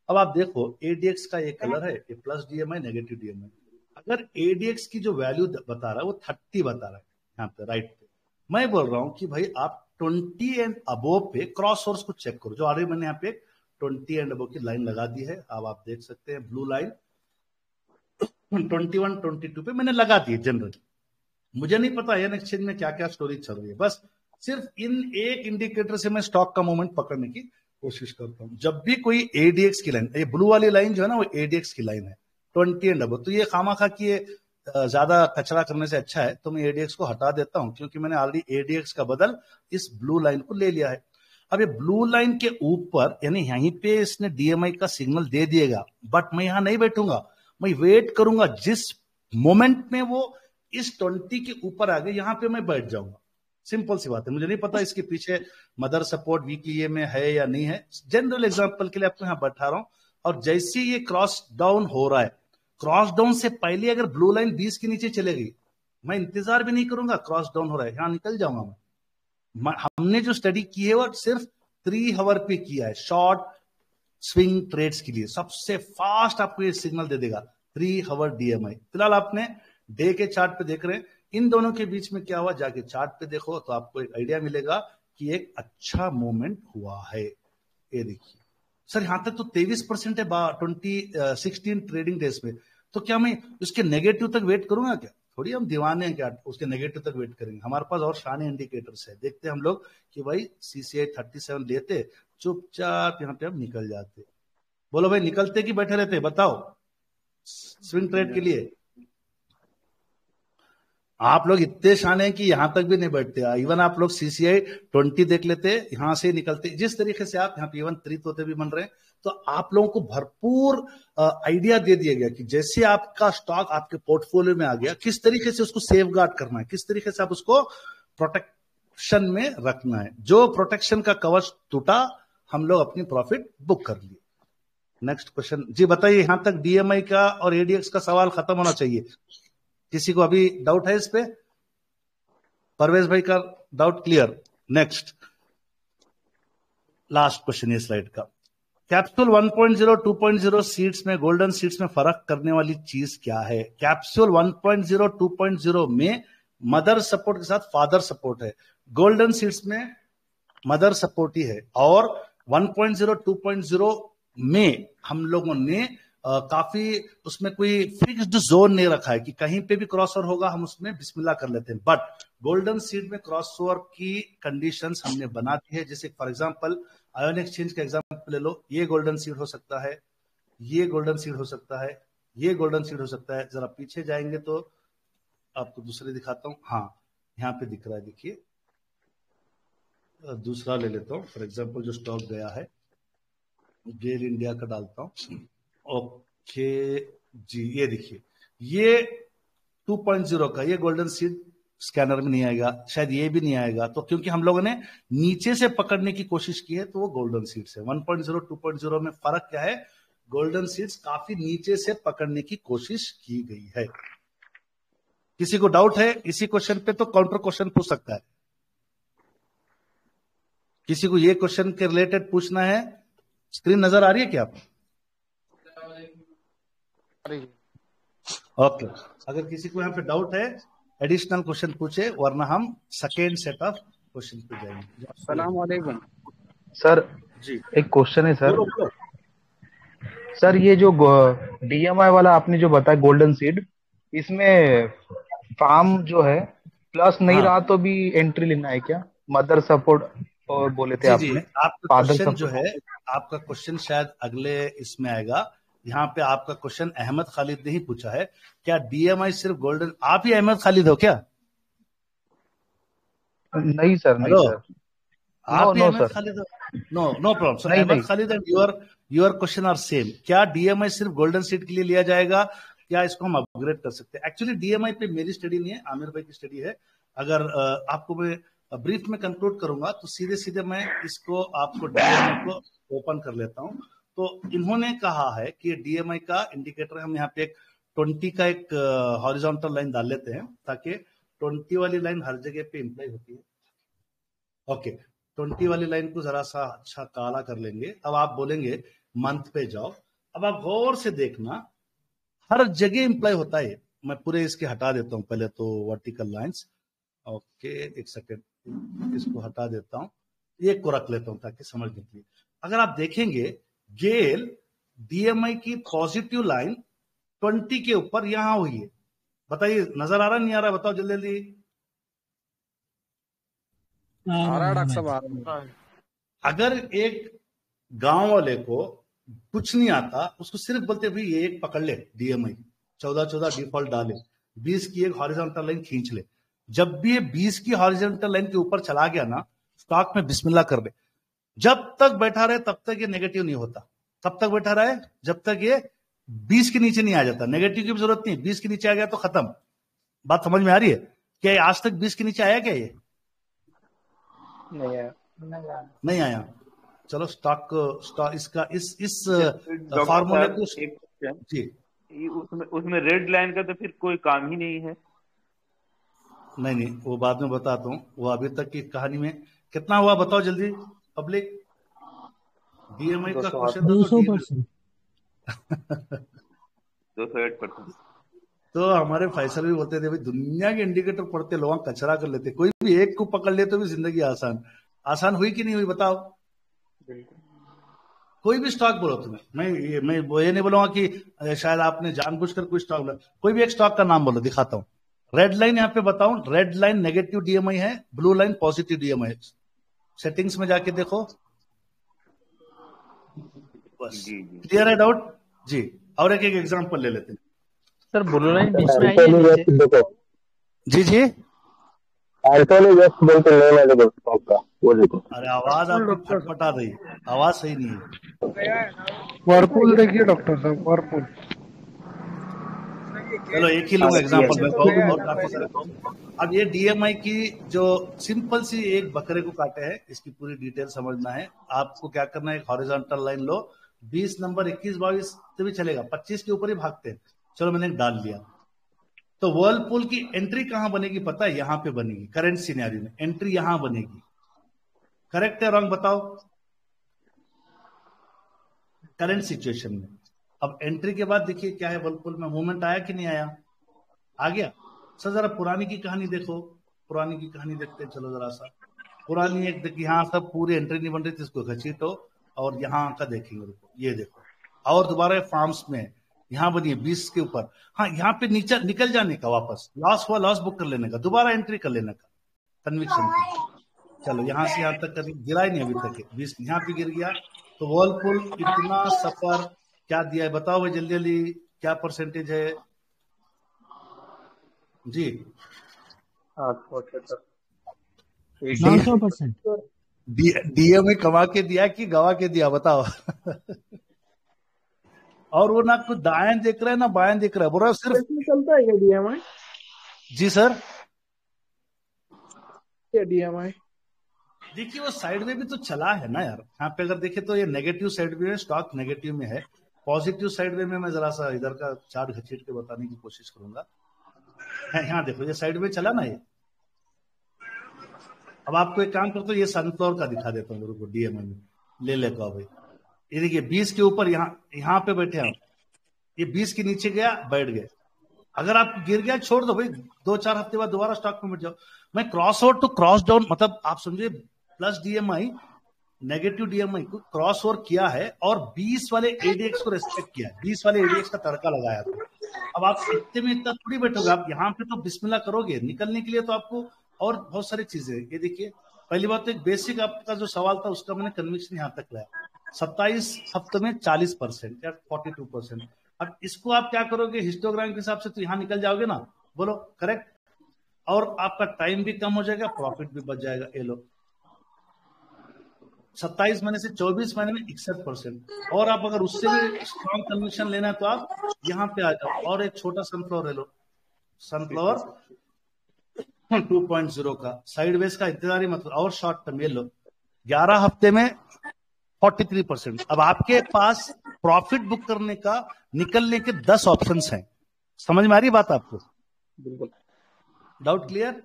अब आप देखो एडीएक्स का ये कलर है, ये प्लस डीएमआई नेगेटिव डीएमआई। अगर एडीएक्स की जो वैल्यू बता रहा है वो 30 बता रहा है यहाँ पे राइट पे, मैं बोल रहा हूं कि भाई आप 20 एंड अबव पे क्रॉस सोर्स को चेक करो। जो ऑलरेडी मैंने यहाँ पे 20 एंड अबव की लाइन लगा दी है, अब आप देख सकते हैं ब्लू लाइन 21 22 पे मैंने लगा दी है। जनरली मुझे नहीं पता एन एक्सचेंज में क्या क्या स्टोरी चल रही है, बस सिर्फ इन एक इंडिकेटर से मैं स्टॉक का मूवमेंट पकड़ने की कोशिश करता हूं। जब भी कोई एडीएक्स की लाइन, ये ब्लू वाली लाइन जो है ना वो एडीएक्स की लाइन है 20 एंड अबव, तो ये खामाखा की ये ज्यादा कचरा करने से अच्छा है तो मैं एडीएक्स को हटा देता हूं, क्योंकि मैंने ऑलरेडी एडीएक्स का बदल इस ब्लू लाइन को ले लिया है। अब ये ब्लू लाइन के ऊपर यानी यहीं पे इसने डीएमआई का सिग्नल दे दिएगा, बट मैं यहां नहीं बैठूंगा, मैं वेट करूंगा जिस मोमेंट में वो इस 20 के ऊपर आ गए यहां पे मैं बैठ जाऊंगा। सिंपल सी बात है। मुझे नहीं पता इसके पीछे मदर सपोर्ट वीकली में है या नहीं है, जनरल एग्जांपल के लिए आपको यहां बैठा रहा हूं। और जैसे ये क्रॉस डाउन हो रहा है, क्रॉस डाउन से पहले अगर ब्लू लाइन 20 के नीचे चले गई, मैं इंतजार भी नहीं करूंगा, क्रॉस डाउन हो रहा है यहां निकल जाऊंगा मैं। हमने जो स्टडी की है वो सिर्फ 3 आवर पे किया है, शॉर्ट स्विंग ट्रेड्स के लिए सबसे फास्ट आपको ये सिग्नल दे देगा 3 आवर डीएमआई। फिलहाल आपने डे के चार्ट पे देख रहे हैं, इन दोनों के बीच में क्या हुआ जाके चार्ट पे देखो तो आपको एक आइडिया मिलेगा कि एक अच्छा मूवमेंट हुआ है। ये देखिए सर, यहां तक तो 23% है 16 ट्रेडिंग डेज में, तो क्या मैं उसके नेगेटिव तक वेट करूंगा क्या? थोड़ी हम दीवाने हैं क्या उसके नेगेटिव तक वेट करेंगे? हमारे पास और शानी इंडिकेटर्स है, देखते हम लोग कि भाई सीसीआई 37 लेते, चुपचाप यहां पे हम निकल जाते। बोलो भाई, निकलते कि बैठे रहते? बताओ स्विंग ट्रेड के लिए। आप लोग इतने शाने हैं कि यहां तक भी नहीं बैठते। इवन आप लोग सीसीआई 20 देख लेते, यहां से निकलते। जिस तरीके से आप यहाँ पे इवन 3 तोते भी बन रहे हैं, तो आप लोगों को भरपूर आइडिया दे दिया गया कि जैसे आपका स्टॉक आपके पोर्टफोलियो में आ गया, किस तरीके से उसको सेफ गार्ड करना है, किस तरीके से आप उसको प्रोटेक्शन में रखना है। जो प्रोटेक्शन का कवच टूटा, हम लोग अपनी प्रॉफिट बुक कर लिए। नेक्स्ट क्वेश्चन जी बताइए। यहां तक डीएमआई का और एडीएक्स का सवाल खत्म होना चाहिए। किसी को अभी डाउट है इस पे? परवेज भाई का doubt clear. Next last question है स्लाइड का। कैप्सूल 1.0 2.0 सीट्स में गोल्डन सीट्स में फर्क करने वाली चीज क्या है? कैप्सूल 1.0 2.0 में मदर सपोर्ट के साथ फादर सपोर्ट है, गोल्डन सीट्स में मदर सपोर्ट ही है। और 1.0 2.0 में हम लोगों ने काफी उसमें कोई फिक्स्ड जोन नहीं रखा है कि कहीं पे भी क्रॉसओवर होगा हम उसमें बिस्मिल्लाह कर लेते हैं। बट गोल्डन सीड में क्रॉसओवर की कंडीशंस हमने बना दी है। जैसे फॉर एग्जांपल आयन एक्सचेंज का एग्जांपल ले लो, ये गोल्डन सीड हो सकता है, ये गोल्डन सीड हो सकता है, ये गोल्डन सीड हो सकता है। जरा पीछे जाएंगे तो आपको दूसरे दिखाता हूँ। हाँ, यहाँ पे दिख रहा है, देखिए दूसरा ले लेता हूँ। फॉर एग्जाम्पल जो स्टॉक गया है गेल इंडिया का डालता हूँ। ओके जी, ये देखिए ये 2.0 का, ये गोल्डन सीड स्कैनर में नहीं आएगा, शायद ये भी नहीं आएगा। तो क्योंकि हम लोगों ने नीचे से पकड़ने की कोशिश की है तो वो गोल्डन सीड्स है। 1.0 2.0 में फर्क क्या है? गोल्डन सीड्स काफी नीचे से पकड़ने की कोशिश की गई है। किसी को डाउट है इसी क्वेश्चन पे तो काउंटर क्वेश्चन पूछ सकता है। किसी को ये क्वेश्चन के रिलेटेड पूछना है? स्क्रीन नजर आ रही है क्या आपको? ओके, अगर किसी को यहाँ पे डाउट है एडिशनल क्वेश्चन पूछे, वरना हम सेकेंड सेट ऑफ क्वेश्चन पे जाएंगे। अस्सलाम वालेकुम सर जी, एक क्वेश्चन है सर। बोलो बोलो। सर ये जो डीएमआई वाला आपने जो बताया गोल्डन सीड, इसमें फार्म जो है प्लस नहीं रहा तो भी एंट्री लेना है क्या? मदर सपोर्ट और बोले थे जी, आपने। आपका क्वेश्चन जो है, आपका क्वेश्चन शायद अगले इसमें आएगा। यहाँ पे आपका क्वेश्चन अहमद खालिद ने ही पूछा है, क्या डीएमआई सिर्फ गोल्डन? आप ही अहमद खालिद हो क्या? नहीं सर, नहीं सर, आप ही नो अहमद सर, खालिद हो? No problem sir. नहीं, Ahmad Khalid and your question are same. क्या डीएमआई सिर्फ गोल्डन सीड के लिए लिया जाएगा? क्या इसको हम अपग्रेड कर सकते हैं? एक्चुअली डीएमआई पे मेरी स्टडी नहीं है, आमिर भाई की स्टडी है। अगर आपको मैं ब्रीफ में कंक्लूड करूंगा तो सीधे सीधे मैं इसको आपको डीएमआई को ओपन कर लेता हूं। तो इन्होंने कहा है कि डीएमआई का इंडिकेटर, हम यहाँ पे एक 20 का एक हॉरिजॉन्टल लाइन डाल लेते हैं ताकि 20 वाली लाइन हर जगह पे इंप्लाई होती है। ओके, 20 वाली लाइन को जरा सा अच्छा काला कर लेंगे। अब आप बोलेंगे मंथ पे जाओ। अब आप गौर से देखना, हर जगह इंप्लाई होता है। मैं पूरे इसके हटा देता हूं पहले तो वर्टिकल लाइंस। ओके, एक सेकेंड, इसको हटा देता हूं, एक को रख लेता हूं ताकि समझ निकले। अगर आप देखेंगे गेल डीएमआई की पॉजिटिव लाइन 20 के ऊपर यहां हुई है। बताइए नजर आ रहा नहीं आ रहा? बताओ जल्दी जल्दी। आ रहा है डॉक्टर साहब, आ रहा है। अगर एक गांव वाले को कुछ नहीं आता, उसको सिर्फ बोलते भाई ये एक पकड़ ले डीएमआई 14 डिफॉल्ट डाले, 20 की एक हॉरिजॉन्टल लाइन खींच ले। जब भी ये 20 की हॉरिजॉन्टल लाइन के ऊपर चला गया ना, स्टॉक में बिस्मिल्लाह कर दे। जब तक बैठा रहे तब तक ये नेगेटिव नहीं होता। तब तक बैठा रहे जब तक ये 20 के नीचे नहीं आ जाता। नेगेटिव की भी जरूरत नहीं, 20 के नीचे आ गया तो खत्म। बात समझ में आ रही है? क्या ये आज तक 20 के नीचे आया? क्या ये नहीं आया? चलो स्टॉक इसका इस फार्मूले को जी, उसमें रेड लाइन का तो फिर कोई काम ही नहीं है। नहीं, वो बाद में बताता हूँ। वो अभी तक की कहानी में कितना हुआ बताओ जल्दी पब्लिक। डीएमआई का क्वेश्चन 200%। 208%। तो हमारे फैसल भी बोलते थे भाई दुनिया के इंडिकेटर पढ़ते लोग कचरा कर लेते, कोई भी एक को पकड़ ले तो भी जिंदगी आसान हुई कि नहीं हुई? बताओ। कोई भी स्टॉक बोलो तुम्हें, मैं ये नहीं बोलूंगा कि शायद आपने जानबूझकर कोई स्टॉक बोला। कोई भी एक स्टॉक का नाम बोलो, दिखाता हूँ। रेड लाइन यहाँ पे बताऊं, रेड लाइन नेगेटिव डीएमआई है, blue line positive DMI. Settings में जाके देखो, बस क्लियर है डाउट जी। और एक एग्जांपल ले लेते हैं सर। ब्लू लाइन बीच में आई है नीचे। जी जी, वो देखो। अरे आवाज आपकी फटफटा रही, आवाज सही नहीं है। वर्लपूल देखिए डॉक्टर साहब, वर्लपूल। चलो एक ही लूंगा एग्जांपल में, और काफी सारे। अब ये डीएमआई की जो सिंपल सी एक बकरे को काटे है, इसकी पूरी डिटेल समझना है आपको। क्या करना है, एक हॉरिजॉन्टल लाइन लो, 20 नंबर 21 22 से भी चलेगा, 25 के ऊपर ही भागते हैं। चलो मैंने डाल लिया। तो वर्लपूल की एंट्री कहां बनेगी पता है? यहां पे बनेगी। करंट सिनेरियो में एंट्री यहां बनेगी। करेक्ट है रॉन्ग बताओ? करंट सिचुएशन में। अब एंट्री के बाद देखिए क्या है, वर्लपूल में मूवमेंट आया कि नहीं आया? आ गया। सर जरा पुरानी की कहानी देखो, पुरानी की कहानी देखते हैं। चलो जरा सा पुरानी एक देखिए, यहाँ सब पूरी एंट्री नहीं बन रही थी, इसको घसीटो और यहाँ का देखेंगे। ये देखो, और दोबारा फार्म्स में यहाँ बनिए 20 के ऊपर। हाँ, यहाँ पे नीचे निकल जाने का, वापस लॉस हुआ लॉस बुक कर लेने का, दोबारा एंट्री कर लेने का, कन्विक्शन की। चलो यहाँ से यहाँ तक गिरा ही नहीं अभी तक, 20 यहाँ पे गिर गया। तो वर्लपूल इतना सफर क्या दिया है बताओ भाई जल्दी जल्दी, क्या परसेंटेज है जी? 900%। डीएमए कमा के दिया कि गवा के दिया बताओ? और वो ना कुछ दाएं देख रहा है ना बाएं देख रहा है, बोल रहा है सिर्फ चलता है क्या डीएमआई? जी सर। क्या डीएमआई? देखिए वो साइड में भी तो चला है ना यार, यहाँ पे अगर देखे तो ये नेगेटिव साइड में है, स्टॉक नेगेटिव में है। पॉजिटिव साइड में मैं जरा सा इधर का चार्ट घसीट के बताने की कोशिश करूंगा। यहाँ देखो ये साइड में चला ना ये। अब आपको एक काम करता हूँ, ये सनफ्लावर का दिखा देता हूँ मेरे को डीएमए में, ले लेगा भाई। ये देखिए 20 के ऊपर यहाँ पे बैठे हैं, ये 20 के नीचे गया बैठ गए। अगर आप गिर गया छोड़ दो भाई, 2-4 हफ्ते बाद दोबारा स्टॉक में बैठ जाओ। मैं cross over to cross down, मतलब आप समझिए प्लस डीएमआई नेगेटिव डीएमआई को क्रॉस ओवर किया है और 20 वाले एडीएक्स को रेस्पेक्ट किया, 20 वाले एडीएक्स का तड़का लगाया था। अब आप इतने में इतना थोड़ी बैठोगे, आप यहाँ पे तो बिस्मिल्लाह करोगे। निकलने के लिए तो आपको और बहुत सारी चीजें, ये देखिए पहली बात तो एक बेसिक आपका जो सवाल था उसका मैंने कन्विक्शन यहाँ तक लाया, 27 हफ्ते में 40% या 42%। अब इसको आप क्या करोगे हिस्टोग्राम के हिसाब से, तो यहाँ निकल जाओगे ना, बोलो करेक्ट। और आपका टाइम भी कम हो जाएगा, प्रॉफिट भी बच जाएगा। ये लो 27 महीने से 24 महीने में 61%। और आप अगर उससे भी स्ट्रॉन्ग कन्विक्शन लेना है तो आप यहाँ पे आ जाओ और एक छोटा सनफ्लावर ले लो, सनफ्लावर 2.0 का साइडवेज का इंतजारी मतलब, और शॉर्ट टर्म ये लो 11 हफ्ते में 43%। अब आपके पास प्रॉफिट बुक करने का निकलने के 10 ऑप्शंस हैं। समझ में आ रही बात आपको? बिल्कुल। Doubt clear?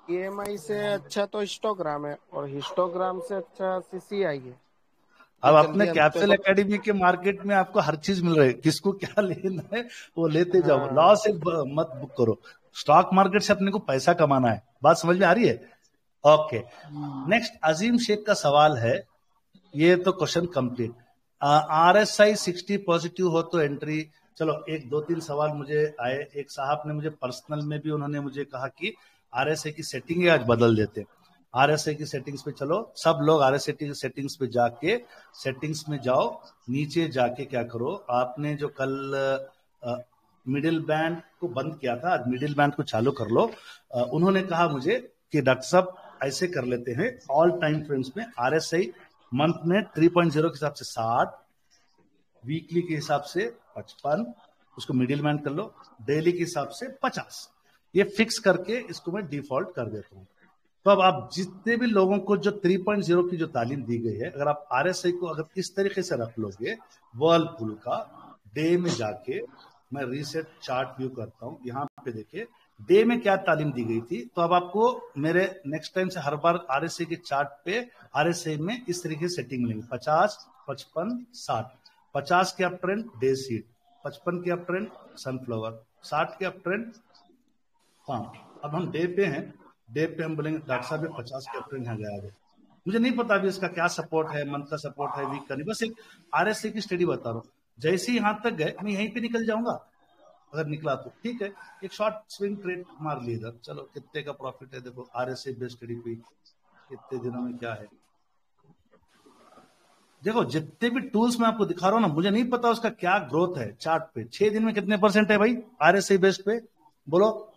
ईएमआई से अच्छा तो हिस्टोग्राम है और हिस्टोग्राम से अच्छा सीसीआई है। अब अपने कैपिटल एकेडमी के मार्केट में आपको हर चीज मिल रही है, किसको क्या लेना है वो लेते जाओ। लॉस से मत बुक करो, स्टॉक मार्केट से अपने को पैसा कमाना है। बात समझ में आ रही है? ओके। नेक्स्ट अजीम शेख का सवाल है, ये तो क्वेश्चन कंप्लीट। RSI 60 पॉजिटिव हो तो एंट्री। चलो एक 2-3 सवाल मुझे आए। एक साहब ने मुझे पर्सनल में भी उन्होंने मुझे कहा कि RSI की सेटिंग आज बदल देते। RSI की सेटिंग्स पे चलो, सब लोग RSI की सेटिंग्स पे जाके सेटिंग्स में जाओ, नीचे जाके क्या करो, आपने जो कल मिडिल बैंड को बंद किया था, आज मिडिल बैंड को चालू कर लो। उन्होंने कहा मुझे कि डॉक्टर साहब ऐसे कर लेते हैं, ऑल टाइम फ्रेम्स में RSI मंथ में 3.0 के हिसाब से 60, वीकली के हिसाब से 55, उसको मिडिल बैंड कर लो, डेली के हिसाब से 50। ये फिक्स करके इसको मैं डिफॉल्ट कर देता हूँ। तो अब आप जितने भी लोगों को जो 3.0 की जो तालीम दी गई है, अगर आप RSI को अगर इस तरीके से रख लोगे, वर्लपुल का डे में जाके मैं रीसेट चार्ट व्यू करता हूं, यहाँ पे देखिए डे में क्या तालीम दी गई थी। तो अब आपको मेरे नेक्स्ट टाइम से हर बार RSI के चार्ट पे RSI में इस तरीके से सेटिंग मिलेंगे, 50, 55, 60। 50 के अप ट्रेंड डे सीड, 55 के अप ट्रेंड सनफ्लावर, 60 के अप ट्रेंड फार्म। अब हम डे पे हैं, डे पे हम बोलेंगे डॉक्टर साहब 50 के अप ट्रेंड यहाँ गया है। मुझे नहीं पता अभी इसका क्या सपोर्ट है, मंथ का सपोर्ट है, वीक का नहीं, बस एक RSI की स्टडी बता रहा हूँ। जैसे ही यहां तक गए मैं यहीं पे निकल जाऊंगा, अगर निकला तो ठीक है, एक शॉर्ट स्विंग ट्रेड मार ली इधर। चलो कितने का प्रॉफिट है देखो, RSI बेस्ड स्टडी पे कितने दिनों में क्या है देखो। जितने भी टूल्स मैं आपको दिखा रहा हूं ना, मुझे नहीं पता उसका क्या ग्रोथ है चार्ट पे। 6 दिन में कितने % है भाई RSI बेस्ड पे, बोलो?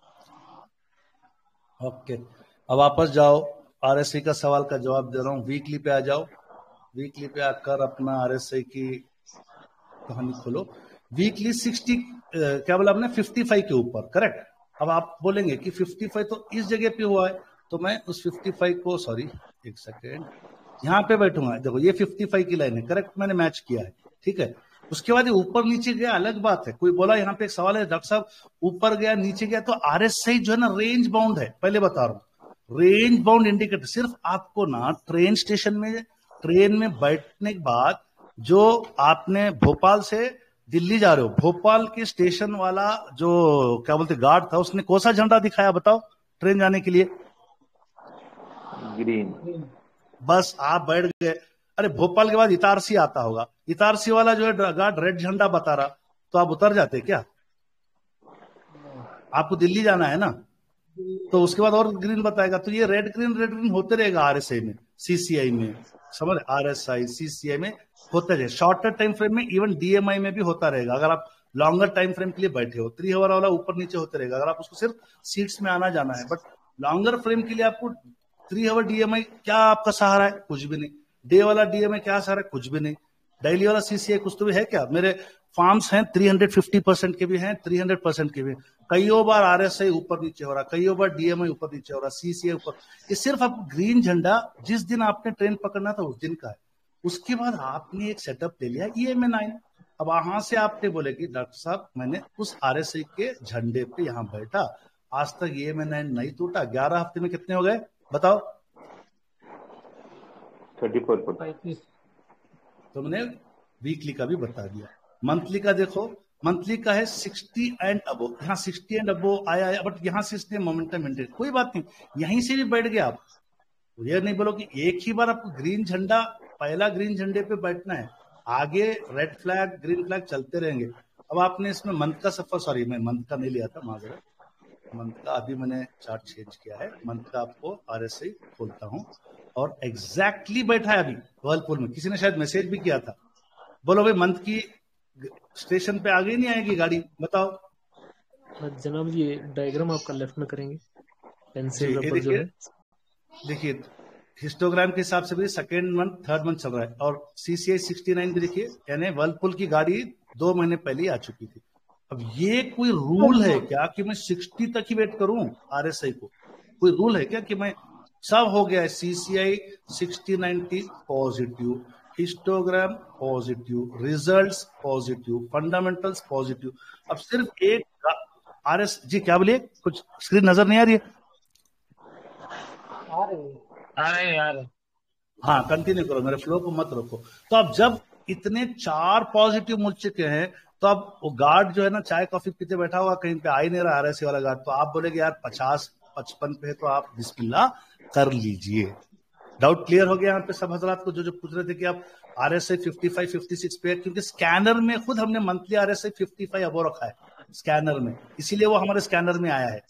ओके, अब वापस जाओ, RSI का सवाल का जवाब दे रहा हूं। वीकली पे आ जाओ, वीकली पे आकर अपना RSI की कहानी खोलो। वीकली 60 क्या बोला आपने, 55 के ऊपर, करेक्ट। अब आप बोलेंगे कि 55 तो इस जगह पे हुआ है, तो मैं उस 55 को, सॉरी एक सेकेंड, यहाँ पे बैठूंगा। देखो ये 55 की लाइन है, करेक्ट, मैंने मैच किया है, ठीक है। उसके बाद ये ऊपर नीचे गया अलग बात है। कोई बोला यहाँ पे एक सवाल है, डॉक्टर साहब ऊपर गया नीचे गया, तो RSI जो है ना रेंज बाउंड है। पहले बता रहा हूँ, रेंज बाउंड इंडिकेटर सिर्फ आपको ना ट्रेन स्टेशन में, ट्रेन में बैठने के बाद, जो आपने भोपाल से दिल्ली जा रहे हो, भोपाल के स्टेशन वाला जो क्या बोलते गार्ड था, उसने कौन सा झंडा दिखाया बताओ ट्रेन जाने के लिए? ग्रीन। बस आप बैठ गए। अरे भोपाल के बाद इतारसी आता होगा, इतारसी वाला जो है गार्ड रेड झंडा बता रहा, तो आप उतर जाते क्या? आपको दिल्ली जाना है ना, तो उसके बाद और ग्रीन बताएगा। तो ये रेड ग्रीन होते रहेगा RSI में, CCI में, समझ, RSI CCI में होता है, शॉर्टर टाइम फ्रेम में इवन DMI में भी होता रहेगा। अगर आप लॉन्गर टाइम फ्रेम के लिए बैठे हो 3 आवर वाला ऊपर नीचे होते रहेगा, अगर आप उसको सिर्फ सीट्स में आना जाना है। बट लॉन्गर फ्रेम के लिए आपको 3 आवर DMI क्या आपका सहारा है? कुछ भी नहीं। डे वाला DMI क्या सहारा है? कुछ भी नहीं। डेली वाला CCI कुछ तो भी है क्या? मेरे फार्म्स हैं 350% के भी हैं, 300% के भी। कईयों बार RSI ऊपर नीचे हो रहा, कईयों बार DMI ऊपर नीचे हो रहा, CCI ऊपर। ये सिर्फ आपको ग्रीन झंडा जिस दिन आपने ट्रेन पकड़ना था उस दिन का है। उसके बाद आपने एक सेटअप ले लिया EMA9। अब वहां से आपने बोले कि डॉक्टर साहब मैंने उस RSI के झंडे पे यहाँ बैठा, आज तक EMA9 नहीं टूटा। 11 हफ्ते में कितने हो गए बताओ? 34%। तो मैंने वीकली का भी बता दिया। मंथली का देखो, मंथली का है 60 एंड अबो। यहाँ 60 एंड अबो आया, बट यहाँ से इसने मोमेंटम मेंटेन, कोई बात नहीं, यहीं से भी बैठ गया आप। ये नहीं बोलो कि एक ही बार आपको ग्रीन झंडा, पहला ग्रीन झंडे पे बैठना है, आगे रेड फ्लैग ग्रीन फ्लैग चलते रहेंगे। अब आपने इसमें मंथ का सफर, सॉरी मैं मंथ का नहीं लिया था, माजरा, मंथ का अभी मैंने चार्ट चेंज किया है। मंथ का आपको RSI खोलता हूं और एग्जैक्टली बैठा है अभी वर्लपुल में। किसी ने शायद मैसेज भी किया था, बोलो भाई मंथ की स्टेशन पे आगे नहीं आएगी गाड़ी, बताओ। जनाब जी डायग्राम आपका लेफ्ट में करेंगे, पेंसिल जी, रबर जो है। देखिए हिस्टोग्राम के हिसाब से भी सेकेंड मंथ थर्ड मंथ चल रहा है। और CCI 69 भी देखिए, यानी वर्लपुल की गाड़ी 2 महीने पहले ही आ चुकी थी। अब ये कोई रूल है क्या कि मैं 60 तक ही वेट करूं RSI को? कोई रूल है क्या कि मैं, सब हो गया है, CCI 60-90 positive, histogram positive, results positive, fundamentals positive, अब सिर्फ एक RS जी क्या बोलिए, कुछ स्क्रीन नजर नहीं आ रही है? यार हाँ कंटिन्यू करो, मेरे फ्लो को मत रोको। तो अब जब इतने 4 पॉजिटिव मिल चुके हैं, तो अब वो गार्ड जो है ना चाय कॉफी पीते बैठा हुआ, कहीं पे आ ही नहीं रहा RSI वाला गार्ड, तो आप बोलेगे यार 50-55 पे है, तो आप बिस्मिल्लाह कर लीजिए। डाउट क्लियर हो गया यहाँ पे सब हजरात को, जो पूछ रहे थे कि आप RSI 55-56 पे, क्योंकि स्कैनर में खुद हमने मंथली RSI 55 अबो रखा है स्कैनर में, इसीलिए वो हमारे स्कैनर में आया है,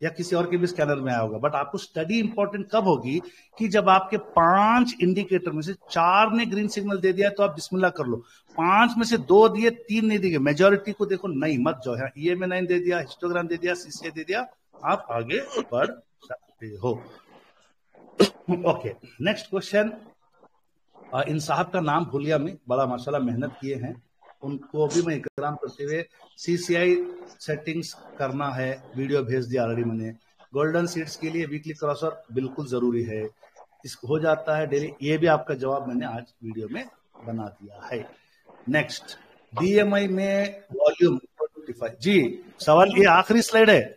या किसी और के भी स्कैनर में आया होगा। बट आपको स्टडी इंपॉर्टेंट कब होगी कि जब आपके 5 इंडिकेटर में से 4 ने ग्रीन सिग्नल दे दिया, तो आप बिस्मिल्लाह कर लो। 5 में से 2 दिए, 3 नहीं दिए, मेजोरिटी को देखो नहीं मत जाओ। यहाँ EMA9 दे दिया, हिस्टोग्राम दे दिया, CCI दे दिया, आप आगे बढ़ सकते हो। Okay, next question. इन साहब का नाम भूल गया मैं, बड़ा माशाल्लाह मेहनत किए हैं, उनको भी मैं इकराम करते हुए, CCI सेटिंग्स करना है, वीडियो भेज दिया ऑलरेडी मैंने। गोल्डन सीड्स के लिए वीकली क्रॉसर बिल्कुल जरूरी है, इस हो जाता है डेली, ये भी आपका जवाब मैंने आज वीडियो में बना दिया है। नेक्स्ट, DMI में वॉल्यूम 25 जी, सवाल ये आखिरी स्लाइड है,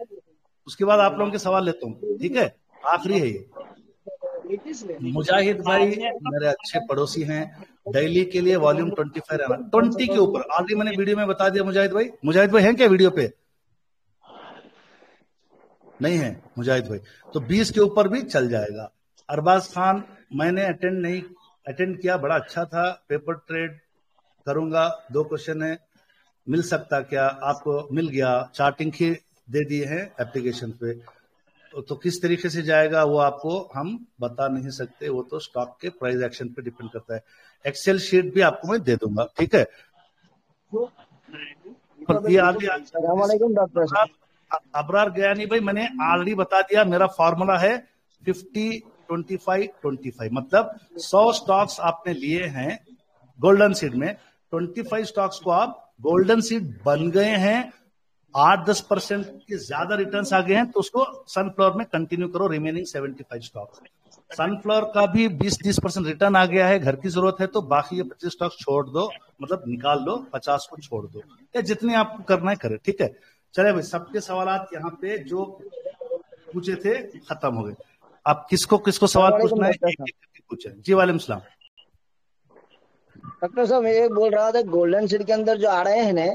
उसके बाद आप लोगों के सवाल लेता हूँ, ठीक है, आखिरी है ये। मुजाहिद भाई मेरे अच्छे पड़ोसी हैं, डेली के लिए वॉल्यूम 25 रहना, 20 के ऊपर ऑलरेडी मैंने वीडियो में बता दिया। मुजाहिद भाई हैं क्या वीडियो पे? नहीं है मुजाहिद भाई, तो 20 के ऊपर भी चल जाएगा। अरबाज खान मैंने अटेंड किया, बड़ा अच्छा था, पेपर ट्रेड करूंगा, 2 क्वेश्चन है, मिल सकता क्या? आपको मिल गया, चार्टिंग ही दे दिए हैं एप्लीकेशन पे, तो किस तरीके से जाएगा वो आपको हम बता नहीं सकते, वो तो स्टॉक के प्राइस एक्शन पे डिपेंड करता है। एक्सेल शीट भी आपको मैं दे दूंगा, ठीक है। ये अबरार गयानी भाई मैंने ऑलरेडी बता दिया, मेरा फॉर्मूला है 50-25-25, मतलब 100 स्टॉक्स आपने लिए हैं गोल्डन सीड में, 25 स्टॉक्स को आप गोल्डन सीड बन गए हैं, 8-10% के ज्यादा रिटर्न्स आ गए हैं, तो उसको सनफ्लावर में कंटिन्यू करो, रिमेनिंग 75 स्टॉक्स। सनफ्लावर का भी 20-30% रिटर्न आ गया है, घर की जरूरत है, तो बाकी ये 25 स्टॉक्स छोड़ दो, मतलब निकाल लो, 50 को छोड़ दो, या जितने आपको करना है करे, ठीक है। चले भाई, सबके सवालात यहाँ पे जो पूछे थे खत्म हो गए। आप किसको किसको सवाल पूछना है पूछे जी। वालेकुम सलाम। डॉक्टर साहब मैं ये बोल रहा था, गोल्डन सीड के अंदर जो आ रहे हैं ना,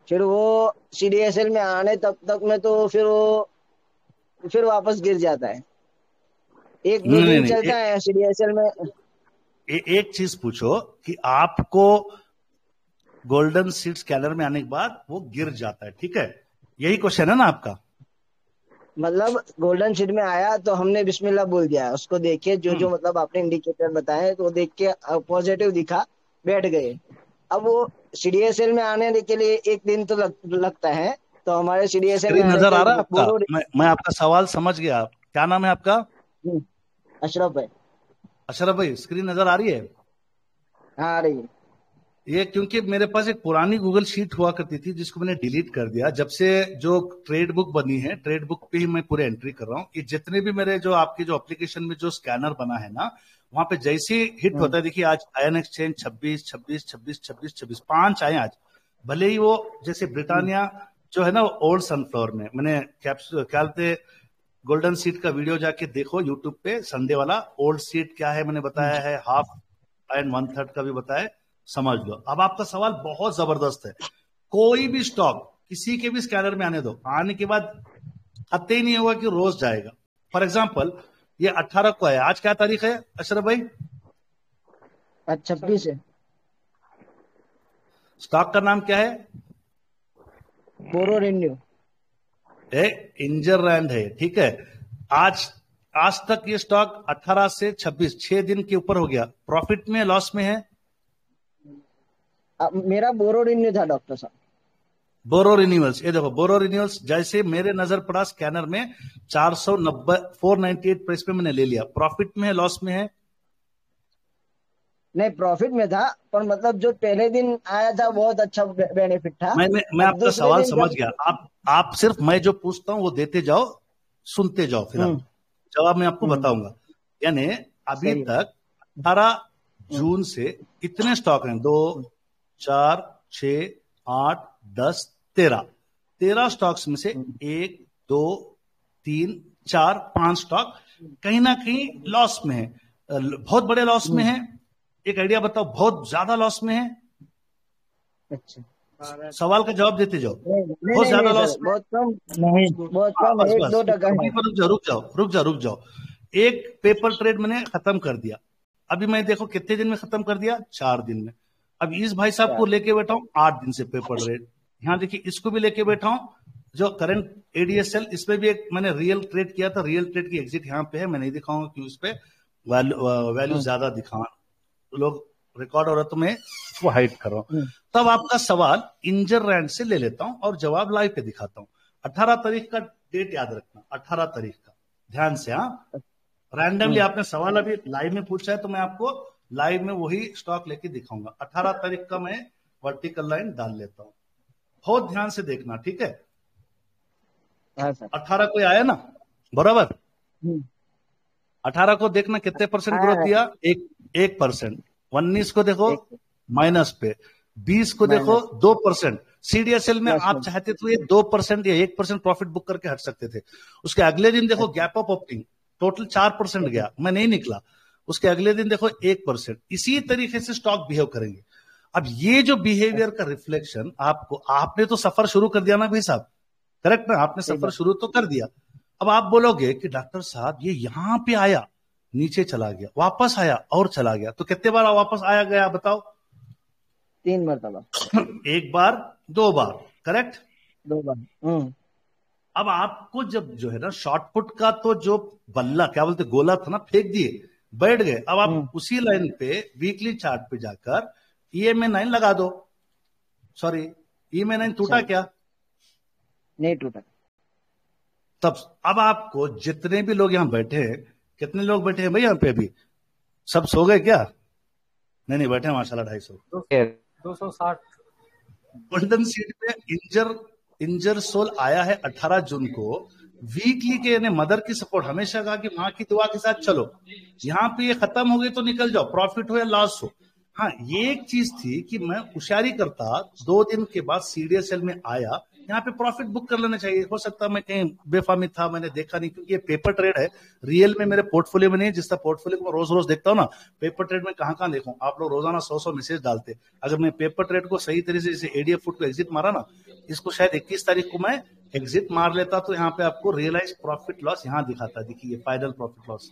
फिर वो CDSL में आने तब तक में तो फिर वापस गिर जाता है, एक दिन चलता है CDSL में। एक चीज पूछो कि आपको गोल्डन सीड स्कैनर में आने के बाद वो गिर जाता है, ठीक है, यही क्वेश्चन है ना आपका? मतलब गोल्डन शीट में आया तो हमने बिस्मिल्लाह बोल दिया, उसको देख के जो मतलब आपने इंडिकेटर बताए तो देख के पॉजिटिव दिखा, बैठ गए। अब वो सीडीएसएल में आने के लिए एक दिन तो लगता है, तो हमारे सीडीएसएल में स्क्रीन आने नजर आ के रहा है आपका? बोरो। मैं आपका सवाल समझ गया। क्या नाम है आपका? अशरफ भाई। अशरफ भाई, स्क्रीन नजर आ रही है? हाँ आ रही है। ये क्योंकि मेरे पास एक पुरानी गूगल शीट हुआ करती थी जिसको मैंने डिलीट कर दिया। जब से जो ट्रेड बुक बनी है, ट्रेड बुक पे ही मैं पूरे एंट्री कर रहा हूँ। ये जितने भी मेरे जो आपके जो एप्लीकेशन में जो स्कैनर बना है ना, वहां पे जैसे ही हिट होता है, देखिए आज आयन एक्सचेंज 26 26 26 26 26 5 आए आज। भले ही वो जैसे ब्रिटानिया जो है ना ओल्ड सनफ्लावर में, मैंने क्या गोल्डन सीट का वीडियो जाके देखो यूट्यूब पे, संडे वाला। ओल्ड सीट क्या है मैंने बताया है, हाफ एंड 1/3 का भी बताया, समझ लो। अब आपका सवाल बहुत जबरदस्त है। कोई भी स्टॉक किसी के भी स्कैनर में आने दो, आने के बाद पता ही नहीं होगा कि रोज जाएगा। फॉर एग्जाम्पल ये 18 को है, आज क्या तारीख है अशरफ भाई? आज 26 है। स्टॉक का नाम क्या है? बोरो रेन्यू। इंजर रैंड है, ठीक है। आज तक ये स्टॉक 18 से 26 6 दिन के ऊपर हो गया। प्रॉफिट में लॉस में है? मेरा बोरो रेन्यू था डॉक्टर साहब। बोरो रिन्यूअल्स, ये देखो बोरो रिन्यूअल्स जैसे मेरे नजर पड़ा स्कैनर में 490 498 प्राइस पे मैंने ले लिया। प्रॉफिट में है लॉस में है? नहीं प्रॉफिट में था, पर मतलब जो पहले दिन आया था बहुत अच्छा बेनिफिट था। मैं आपका सवाल समझ गया। आप सिर्फ मैं जो पूछता हूं वो देते जाओ, सुनते जाओ, फिर जवाब मैं आपको बताऊंगा। यानी अभी तक 18 जून से कितने स्टॉक हैं? 2 4 6 8 10 13 स्टॉक्स में से 1 2 3 4 5 स्टॉक कहीं ना कहीं लॉस में है, बहुत बड़े लॉस में है। एक आइडिया बताओ, बहुत ज्यादा लॉस में है? अच्छा, सवाल का जवाब देते जाओ। बहुत ज्यादा लॉस, बहुत कम नहीं, बहुत कम, 1-2%। रुक जाओ। एक पेपर ट्रेड मैंने खत्म कर दिया। अभी मैं देखो कितने दिन में खत्म कर दिया? 4 दिन में। अब इस भाई साहब को लेके बैठा हूं 8 दिन से पेपर ट्रेड। यहाँ देखिए इसको भी लेके बैठा हूं, जो करंट एडीएसएल, इसमें भी एक मैंने रियल ट्रेड किया था। रियल ट्रेड की एग्जिट यहाँ पे है, मैं नहीं दिखाऊंगा कि उस पर वैल्यू ज्यादा दिखा, लोग रिकॉर्ड हो रहा तो मैं वो हाइड कर रहा हूं। तब आपका सवाल इंजर रैंड से ले लेता हूं और जवाब लाइव पे दिखाता हूं। 18 तारीख का डेट याद रखना, 18 तारीख का, ध्यान से। हाँ, रैंडमली आपने सवाल अभी लाइव में पूछा है तो मैं आपको लाइव में वही स्टॉक लेके दिखाऊंगा। 18 तारीख का मैं वर्टिकल लाइन डाल लेता हूं, बहुत ध्यान से देखना, ठीक है? 18 को आया ना बराबर? 18 को देखना कितने परसेंट ग्रोथ दिया? 1%। 19 को देखो माइनस पे, 20 को देखो 2%। सीडीएसएल में आप चाहते तो ये 2% या 1% प्रॉफिट बुक करके हट सकते थे। उसके अगले दिन देखो गैप अप ओपनिंग, टोटल 4% गया, मैं नहीं निकला। उसके अगले दिन देखो 1%। इसी तरीके से स्टॉक बिहेव करेंगे। अब ये जो बिहेवियर का रिफ्लेक्शन आपको, आपने तो सफर शुरू कर दिया ना भाई साहब, करेक्ट ना? आपने सफर शुरू तो कर दिया। अब आप बोलोगे कि डॉक्टर साहब ये यहां पे आया, नीचे चला गया, वापस आया और चला गया, तो कितने बार वापस आया गया बताओ? 3 मरतबा। 1 बार 2 बार, करेक्ट? 2 बार। अब आपको जब जो है ना शॉर्ट पुट का तो जो बल्ला क्या बोलते गोला था ना, फेंक दिए, बैठ गए। अब आप उसी लाइन पे वीकली चार्ट पे जाकर EMA9 लगा दो। सॉरी, EMA9 टूटा क्या? नहीं टूटा। तब अब आपको जितने भी लोग यहां बैठे हैं, कितने लोग बैठे हैं भाई यहाँ पे? अभी सब सो गए क्या? नहीं बैठे हैं माशाल्लाह 250 260। गोल्डन सीट पे इंजर सोल आया है 18 जून को। वीकली के यानी मदर की सपोर्ट, हमेशा कहा कि माँ की दुआ के साथ चलो। यहाँ पे ये खत्म हो गई तो निकल जाओ, प्रॉफिट हो या लॉस हो। हाँ, ये एक चीज थी कि मैं होशियारी करता, 2 दिन के बाद सीडीएसएल में आया, यहाँ पे प्रॉफिट बुक कर लेना चाहिए। हो सकता है मैं कहीं बेफामी था, मैंने देखा नहीं, क्योंकि ये पेपर ट्रेड है, रियल में मेरे पोर्टफोलियो में नहीं है। जिस तरह पोर्टफोलियो को मैं रोज रोज देखता हूँ ना, पेपर ट्रेड में कहाँ देखूं? आप लोग रोजाना 100 मैसेज डालते। अगर मैं पेपर ट्रेड को सही तरीके से, जैसे एडीएफ फुट को एग्जिट मारा ना, इसको शायद 21 तारीख को मैं एग्जिट मार लेता तो यहाँ पे आपको रियलाइज प्रॉफिट लॉस यहाँ दिखाता। देखिए फाइनल प्रॉफिट लॉस।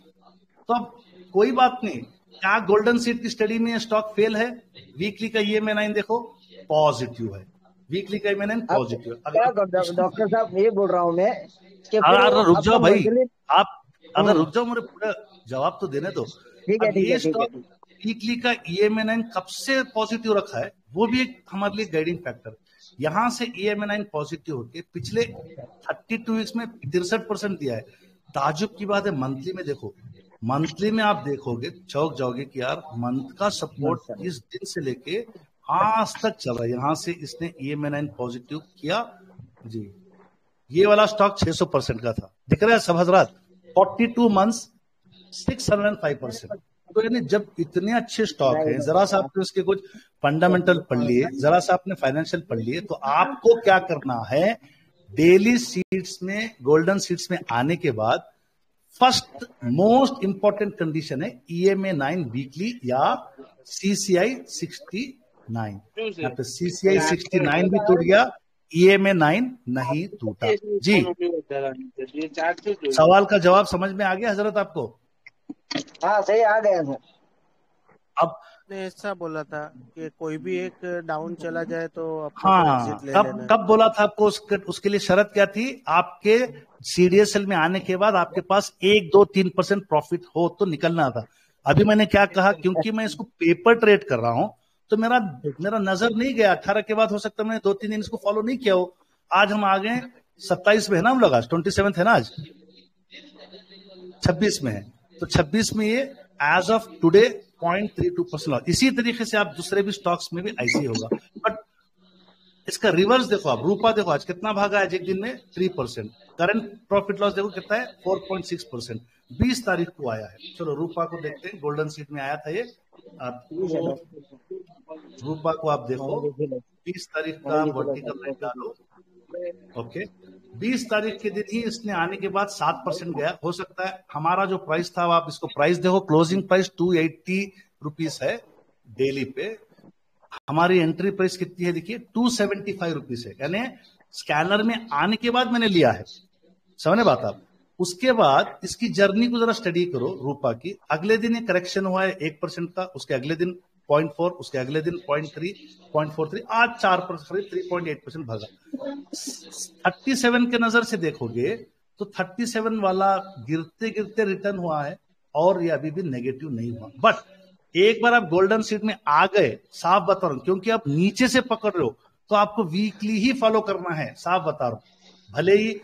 तो अब कोई बात नहीं, क्या गोल्डन सीट की स्टडी में स्टॉक फेल है? वीकली का EMA9 देखो पॉजिटिव है, वीकली का EMA9 पॉजिटिव। डॉक्टर साहब ये बोल रहा हूँ मैं कि अरे रुक जाओ भाई, मंथली। आप अगर रुक जाओ, मेरे पूरा जवाब तो देने दो। ठीक है अब ठीक ये है ठीक है। स्टॉक वीकली का EMA9 कब से पॉजिटिव रखा है, वो भी एक हमारे लिए गाइडिंग फैक्टर। यहां से EMA9 पॉजिटिव होके पिछले 32 वीक्स में 63% दिया है। ताजुब की बात है, मंथली में देखो, मंथली में आप देखोगे चौक जाओगे कि यार मंथ का सपोर्ट इस दिन से लेके आज तक चल रहा है। यहां से इसने EMA9 पॉजिटिव किया जी। ये वाला स्टॉक 600% का था, दिख रहा है सब हजरात, 42 मंथ्स 605%। तो यानी जब इतने अच्छे स्टॉक हैं, जरा सा आपने उसके कुछ फंडामेंटल पढ़ लिए, जरा सा आपने फाइनेंशियल पढ़ लिए, तो आपको क्या करना है, डेली सीट्स में, गोल्डन सीट्स में आने के बाद फर्स्ट मोस्ट इंपॉर्टेंट कंडीशन है EMA9 वीकली या CCI 69। यहाँ पे CCI 69 भी टूट गया, EMA9 नहीं टूटा जी। सवाल का जवाब समझ में आ गया हजरत आपको? हाँ सही आ गया सर। अब ने ऐसा बोला था कि कोई भी एक डाउन चला जाए तो अपने को हाँ, एग्जिट ले कब लेना है। कब बोला था आपको? उसके लिए शर्त क्या थी? आपके CDSL में आने के बाद आपके पास 1, 2, 3% प्रॉफिट हो तो निकलना था। अभी मैंने क्या कहा, क्योंकि मैं इसको पेपर ट्रेड कर रहा हूं तो मेरा नजर नहीं गया 18 के बाद, हो सकता है मैंने 2-3 दिन इसको फॉलो नहीं किया हो। आज हम आ गए 27 में है ना, हम लोग आज 27 है ना, आज 26 में है, तो 26 में ये एज ऑफ टुडे 0.32% लॉस। इसी तरीके से आप दूसरे भी स्टॉक्स में भी ऐसे ही होगा। बट इसका रिवर्स देखो, आप रूपा देखो आज कितना भागा है एक दिन में, 3%। करंट प्रॉफिट लॉस देखो कितना है, 4.6%। 20 तारीख को आया है। चलो रूपा को देखते हैं, गोल्डन सीट में आया था ये। आपको रूपा को आप देखो, 20 तारीख का वर्टिकल लाइन डालो, ओके। 20 तारीख के दिन ही इसने आने के बाद 7% गया। हो सकता है हमारा जो प्राइस था, आप इसको प्राइस देखो, क्लोजिंग प्राइस 280 रुपीज है डेली पे। हमारी एंट्री प्राइस कितनी है देखिए, 275 रुपीज है। यानी स्कैनर में आने के बाद मैंने लिया है, समझे बात आप? उसके बाद इसकी जर्नी को जरा स्टडी करो रूपा की। अगले दिन ये करेक्शन हुआ है 1% का, उसके अगले दिन 0.4, उसके अगले दिन 0.3, 0.43, आज 4%, 3.8% भागा। 37 के नजर से देखोगे तो 37 वाला गिरते गिरते रिटर्न हुआ है और ये अभी भी नेगेटिव नहीं हुआ। बट एक बार आप गोल्डन सीट में आ गए, साफ बता रहा हूं, क्योंकि आप नीचे से पकड़ रहे हो तो आपको वीकली ही फॉलो करना है, साफ बता रहा हूं। भले ही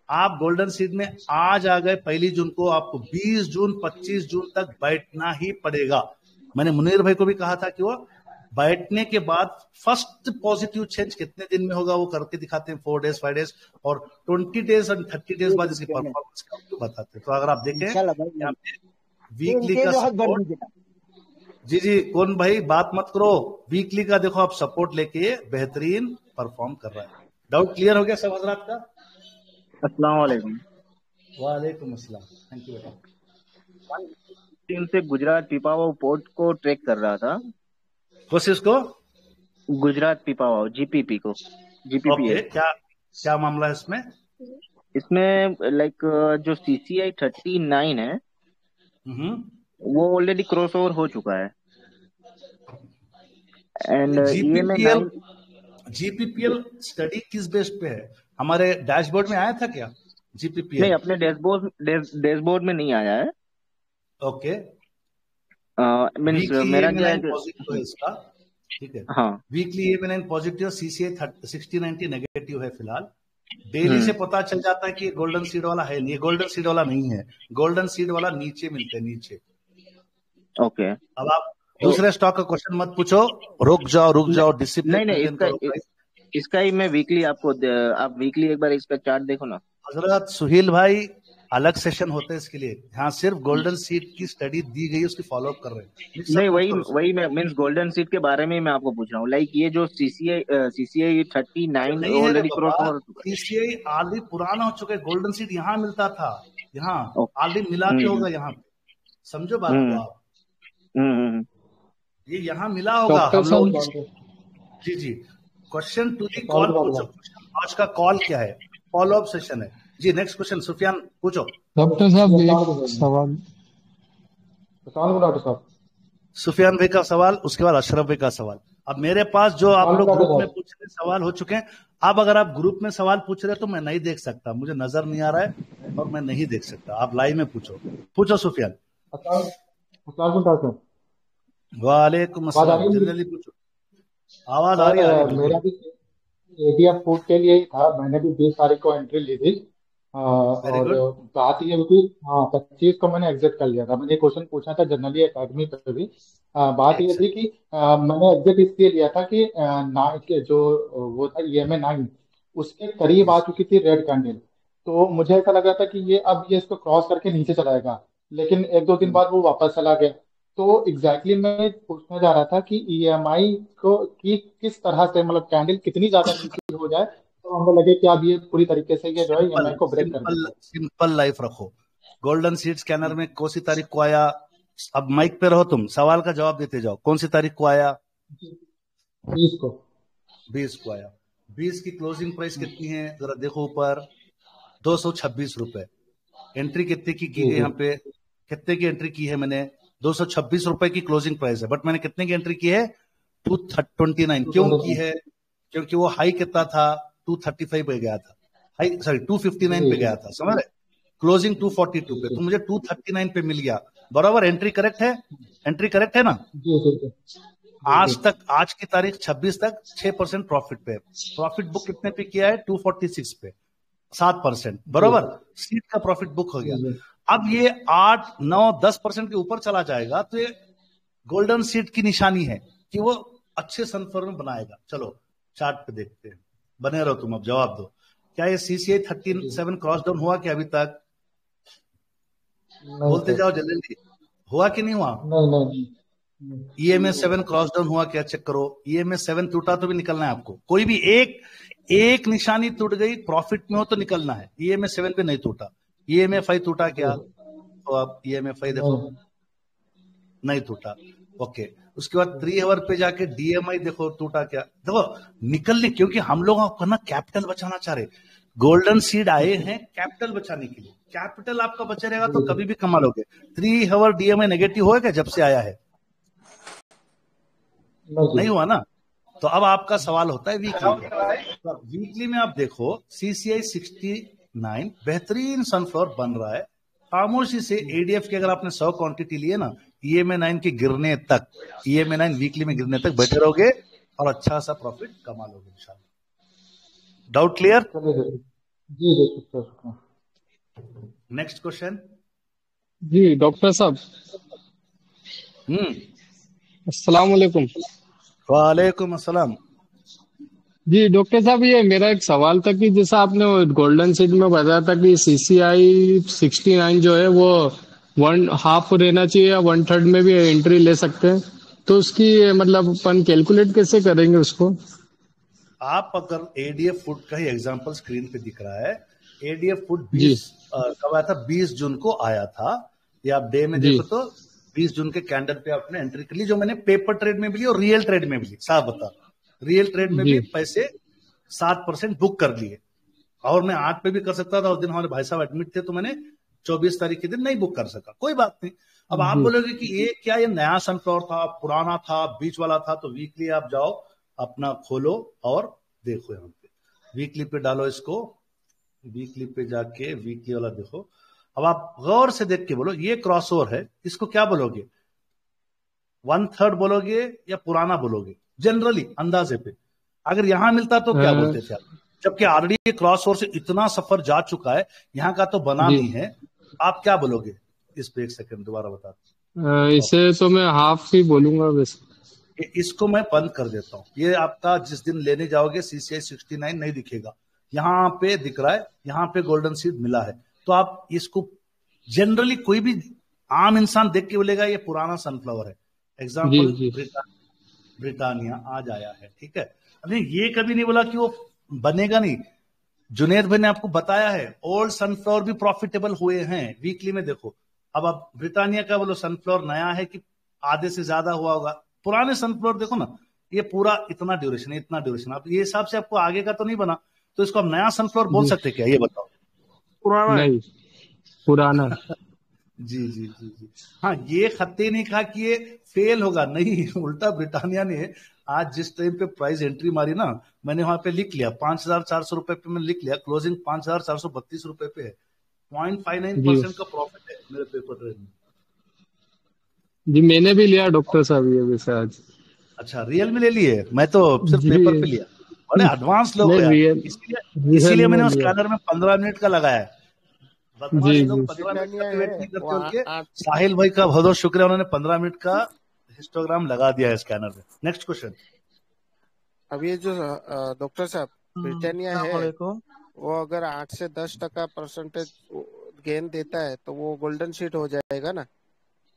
आप गोल्डन सीट में आज आ गए 1 जून को, आपको 20 जून 25 जून तक बैठना ही पड़ेगा। मैंने मुनीर भाई को भी कहा था कि वो बैठने के बाद फर्स्ट पॉजिटिव चेंज कितने दिन में होगा वो करके दिखाते हैं, 4 डेज 5 डेज और 20 डेज और 30 डेज बाद इसकी परफॉर्मेंस का बताते हैं। तो अगर आप देखें यहाँ पे वीकली का सपोर्ट, जी कौन भाई बात मत करो, वीकली का देखो आप सपोर्ट लेके बेहतरीन परफॉर्म कर रहा है। डाउट क्लियर हो गया सब हजरात का? अस्सलाम वालेकुम। वालेकुम अस्सलाम, थैंक यू बेटा। टीम से गुजरात पिपावाव पोर्ट को ट्रैक कर रहा था। कोशिश को गुजरात पिपावाव GPP को, GPP ओके, क्या मामला है इसमें? इसमें लाइक जो CCI 39 है वो ऑलरेडी क्रॉस ओवर हो चुका है एंड GPPL स्टडी किस बेस पे है? हमारे डैशबोर्ड में आया था क्या GPPL? नहीं, अपने डैशबोर्ड में नहीं आया है। ओके, मींस मेरा क्या है पॉजिटिव है इसका, ठीक है। हाँ, weekly EMA9 positive, CCI 6090 negative है फिलहाल। डेली से पता चल जाता है कि ये गोल्डन सीड वाला है नहीं, ये गोल्डन सीड वाला नहीं है। गोल्डन सीड वाला नीचे मिलते हैं, नीचे। ओके, अब आप दूसरे स्टॉक का क्वेश्चन मत पूछो, रुक जाओ, डिसिप्लिन। नहीं, इसका ही मैं वीकली आपको, आप वीकली एक बार इस पे चार्ट देखो ना हजरत। सुहेल भाई अलग सेशन होते हैं इसके लिए, यहाँ सिर्फ गोल्डन सीड की स्टडी दी गई, उसकी फॉलो अप कर रहे हैं। नहीं, वही मैं मींस गोल्डन सीड के बारे में मैं आपको पूछ रहा हूँ। लाइक ये जो CCI 39 already cross over, CCI already पुराना हो चुका है। गोल्डन सीड यहाँ मिलता था, यहाँ ऑलरेडी मिला के होगा यहाँ पे, समझो बात को आप। ये यहाँ मिला होगा हम लोग। जी क्वेश्चन टू दी कॉल पूछो। आज का कॉल क्या है? फॉलो अप सेशन है जी। नेक्स्ट क्वेश्चन सुफियान पूछो। डॉक्टर साहब एक सवाल डॉक्टर साहब। सुफियान भाई का सवाल, उसके बाद अशरफ भाई का सवाल। अब मेरे पास जो आप लोग ग्रुप में पूछ रहे सवाल हो चुके हैं, अब अगर आप ग्रुप में सवाल पूछ रहे हैं तो मैं नहीं देख सकता, मुझे नजर नहीं आ रहा है और मैं नहीं देख सकता। आप लाइव में पूछो सुफियान। वालेकुम अस्सलाम, जल्दी पूछो, आवाज आ रही है। मेरा भी एडीएफ फूड के लिए ही था, मैंने भी 20 तारीख को एंट्री ली थी। और बात ये हुई, हाँ 25 को मैंने एग्जिट कर लिया था। मैंने क्वेश्चन पूछा था जनरली एकेडमी पे भी। बात ये थी कि मैंने एग्जिट इसलिए लिया था कि के जो वो था EMA 9 उसके करीब आ चुकी थी रेड कैंडल। तो मुझे ऐसा लग रहा था कि ये अब ये इसको क्रॉस करके नीचे चलाएगा, लेकिन 1-2 दिन बाद वो वापस चला गया। तो एग्जैक्टली मैं पूछना चाह रहा था कि EMI को की किस तरह से, मतलब कैंडल कितनी ज्यादा नीचे हो जाए तो हमें लगे कि अब ये पूरी तरीके से ये जो है EMI को ब्रेक कर देगा। सिंपल लाइफ रखो। गोल्डन सीड स्कैनर में कौन सी तारीख को आया? अब माइक पे रहो, तुम सवाल का जवाब देते जाओ। कौन सी तारीख को आया? 20 को। 20 को आया। 20 की क्लोजिंग प्राइस कितनी है जरा देखो ऊपर, 226 रुपए। एंट्री कितने की गई यहाँ पे? कितने की एंट्री की है मैंने? 226 रुपए की क्लोजिंग प्राइस है, बट मैंने कितने की एंट्री की है? 229। क्यों की है? क्योंकि वो हाई कितना था? 235 पे गया था, हाई सॉरी 259 पे गया था, समझ रहे? क्लोजिंग 242 पे, तो मुझे 239 पे मिल गया। बराबर, एंट्री करेक्ट है? एंट्री करेक्ट है ना? आज तक, आज की तारीख 26 तक 6% प्रॉफिट पे। प्रॉफिट बुक कितने पे किया है? 246 पे, 7%। बराबर, सीट का प्रॉफिट बुक हो गया। अब ये 8, 9, 10% के ऊपर चला जाएगा तो ये गोल्डन सीट की निशानी है कि वो अच्छे सनफ्लावर में बनाएगा। चलो चार्ट पे देखते हैं, बने रहो तुम, अब जवाब दो। क्या ये CCI 37 क्रॉस डाउन हुआ क्या अभी तक? बोलते जाओ जल्दी, हुआ कि नहीं हुआ? नहीं। EMA 7 क्रॉस डाउन हुआ क्या? चेक करो। EMA 7 टूटा तो भी निकलना है आपको। कोई भी एक निशानी टूट गई, प्रॉफिट में हो तो निकलना है। EMA 7 पे नहीं टूटा। EMA 5 टूटा क्या? तो आप EMA 5 देखो, नहीं टूटा। ओके, उसके बाद 3 आवर पे जाके DMI देखो टूटा क्या? देखो निकलने, क्योंकि हम लोग आपका ना कैपिटल बचाना चाह रहे। गोल्डन सीड आए हैं कैपिटल बचाने के लिए। कैपिटल आपका बचा रहेगा तो कभी भी कमा लोगे। 3 आवर DMI नेगेटिव हुआ क्या जब से आया है? नहीं हुआ ना। तो अब आपका सवाल होता है वीकली का। तो वीकली में आप देखो CCI 69 बेहतरीन सनफ्लावर बन रहा है। खामोशी से ADF की अगर आपने 100 क्वांटिटी लिए ना, EMA 9 के गिरने तक, EMA 9 वीकली में गिरने तक बैठे रहोगे और अच्छा सा प्रॉफिट कमा लोगे इंशाल्लाह। Doubt clear? जी। Next question. जी डॉक्टर साहब। अस्सलाम वालेकुम। वालेकुम अस्सलाम। जी डॉक्टर साहब, ये मेरा एक सवाल था कि जैसा आपने गोल्डन सीड में बताया था कि CCI 69 जो है वो 1/2 रहना चाहिए या 1/3 में भी एंट्री ले सकते हैं, तो उसकी मतलब अपन कैलकुलेट कैसे करेंगे उसको? आप अगर ADF फूड का ही एग्जांपल स्क्रीन पे दिख रहा है, ADF फूड 20 कब आया था? 20 जून को आया था। ये आप डे में देखो तो 20 जून के कैंडल पे आपने एंट्री कर ली, जो मैंने पेपर ट्रेड में भी ली और रियल ट्रेड में भी ली। साफ बता, रियल ट्रेड में भी पैसे 7% बुक कर लिए, और मैं 8 पे भी कर सकता था। उस दिन हमारे भाई साहब एडमिट थे तो मैंने 24 तारीख के दिन नहीं बुक कर सका, कोई बात नहीं। अब आप बोलोगे कि ये क्या, ये नया सनफ्लावर था, पुराना था, बीच वाला था? तो वीकली आप जाओ, अपना खोलो और देखो। यहाँ पे वीकली पे डालो इसको, वीकली पे जाके वीकली वाला देखो। अब आप गौर से देख के बोलो ये क्रॉसओवर है, इसको क्या बोलोगे? 1/3 बोलोगे या पुराना बोलोगे? जनरली अंदाजे पे अगर यहां मिलता तो क्या बोलते थे आप? जबकि ऑलरेडी क्रॉसओवर से इतना सफर जा चुका है, यहाँ का तो बना नहीं है, आप क्या बोलोगे इस पे? एक सेकंड दोबारा बता। इसे तो मैं हाफ ही बोलूंगा वैसे। इसको मैं बंद कर देता हूँ। ये आपका जिस दिन लेने जाओगे CCI 69 नहीं दिखेगा, यहाँ पे दिख रहा है, यहाँ पे गोल्डन सीड मिला है। तो आप इसको जनरली कोई भी आम इंसान देख के बोलेगा ये पुराना सनफ्लावर है। एग्जाम्पल ब्रिटानिया आज आया है, ठीक है। अभी ये कभी नहीं बोला कि वो बनेगा नहीं। जुनेद भाई ने आपको बताया है ओल्ड सनफ्लावर भी प्रॉफिटेबल हुए हैं। वीकली में देखो। अब आप ब्रिटानिया का बोलो सनफ्लावर नया है कि आधे से ज्यादा हुआ होगा? पुराने सनफ्लावर देखो ना, ये पूरा इतना ड्यूरेशन है, इतना ड्यूरेशन। आप ये हिसाब से आपको आगे का तो नहीं बना, तो इसको आप नया सनफ्लावर बोल सकते क्या? ये बताओ। पुराना नहीं, पुराना जी जी जी जी। हाँ, ये खत्ते नहीं कहा कि ये फेल होगा, नहीं, उल्टा ब्रिटानिया ने आज जिस टाइम पे प्राइस एंट्री मारी ना, मैंने वहां पे लिख लिया 5,400 रुपए पे, मैंने लिख लिया क्लोजिंग 5,432 रुपए पे है। 0.59% का प्रॉफिट है मेरे पेपर ट्रेड में। जी मैंने भी लिया डॉक्टर साहब ये वैसे आज। अच्छा, रियल में ले लिए? मैं तो सिर्फ जी पेपर पे लिया। बड़े एडवांस लोग नहीं हो यार, रियल इसीलिए में मैंने उस लिया। स्कैनर में 15 मिनट का लगाया है। बदमाश जी लोग जी 15 मिनट ब्रिटानिया तक वेट है नहीं करते वो उनके। 8 साहिल भाई का बहुत बहुत शुक्रिया, उन्होंने 15 मिनट का हिस्टोग्राम लगा दिया है स्कैनर में। Next question. अब ये जो डॉक्टर साहब ब्रिटानिया है अस्सलामुअलैकुम। वो अगर 8 से 10% परसेंटेज गेन देता है तो वो गोल्डन शीट हो जाएगा ना?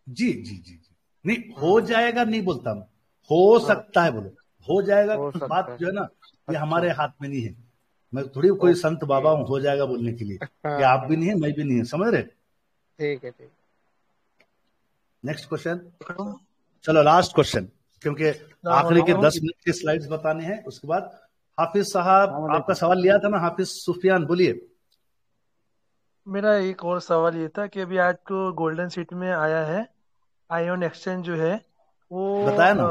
जी जी जी जी, नहीं हो जाएगा नहीं बोलता मैं, हो हाँ, सकता है बोलो। हो जाएगा हो सकता बात है। जो है ना, ये अच्छा, हमारे हाथ में नहीं है। मैं थोड़ी कोई संत बाबा हूँ हो जाएगा बोलने के लिए, कि आप भी नहीं है मैं भी नहीं है, समझ रहे? ठीक है ठीक। Next question. चलो लास्ट क्वेश्चन, क्योंकि आखिरी के 10 मिनट के स्लाइड्स बताने हैं, उसके बाद हाफिज साहब आपका सवाल लिया था ना, हाफिज सुफियान बोलिए। मेरा एक और सवाल ये था कि अभी आज को गोल्डन सिटी में आया है आयोन एक्सचेंज जो है वो बताया ना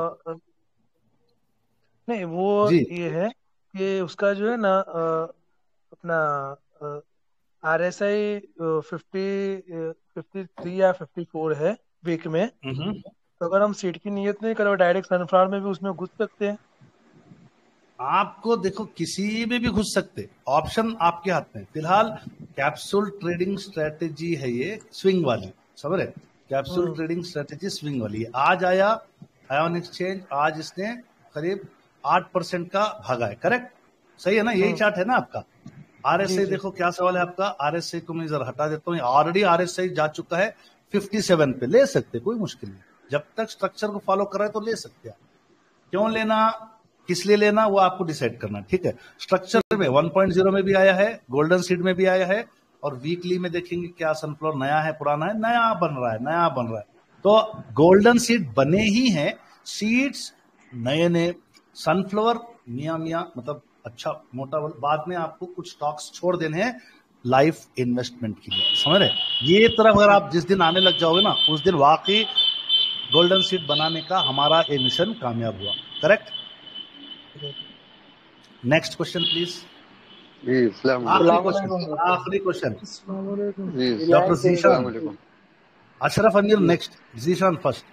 नहीं वो जी। ये है कि उसका जो है ना अपना RSI 53 या 54 है वीक में। तो अगर हम सीट की नियत नहीं करें डायरेक्ट सनफ्लावर में भी उसमें घुस सकते हैं। आपको देखो किसी में भी घुस सकते, ऑप्शन आपके हाथ में। फिलहाल कैप्सूल ट्रेडिंग स्ट्रेटेजी है ये, स्विंग वाली, समझ रहे? कैप्सूल ट्रेडिंग स्ट्रेटेजी स्विंग वाली है। आज आया आयोन एक्सचेंज, आज इसने करीब 8% का भागा है, करेक्ट? सही है ना? यही चार्ट है ना आपका? RSI देखो क्या सवाल है आपका। RSI को मैं जरा हटा देता हूँ, ऑलरेडी RSI जा चुका है 57 पे। ले सकते, कोई मुश्किल नहीं, जब तक स्ट्रक्चर को फॉलो कर रहे हैं तो ले सकते हैं। क्यों लेना, किस लिए लेना, वो आपको डिसाइड करना, ठीक है? स्ट्रक्चर में 1.0 में भी आया है, गोल्डन सीड में भी आया है, और वीकली में देखेंगे क्या सनफ्लावर नया है पुराना है, नया बन रहा है, नया बन रहा है। तो गोल्डन सीड बने ही हैं, सीड्स नए नए, सनफ्लावर मियाँ मियाँ, मतलब अच्छा मोटा। बाद में आपको कुछ स्टॉक्स छोड़ देने हैं लाइफ इन्वेस्टमेंट के लिए, समझ रहे? ये तरफ अगर आप जिस दिन आने लग जाओगे ना, उस दिन वाकई गोल्डन सीड बनाने का हमारा ये मिशन कामयाब हुआ, करेक्ट? Next question please. जी आखिरी क्वेश्चन जी doctor Zeeshan, Ashraf Amir next, Zeeshan first.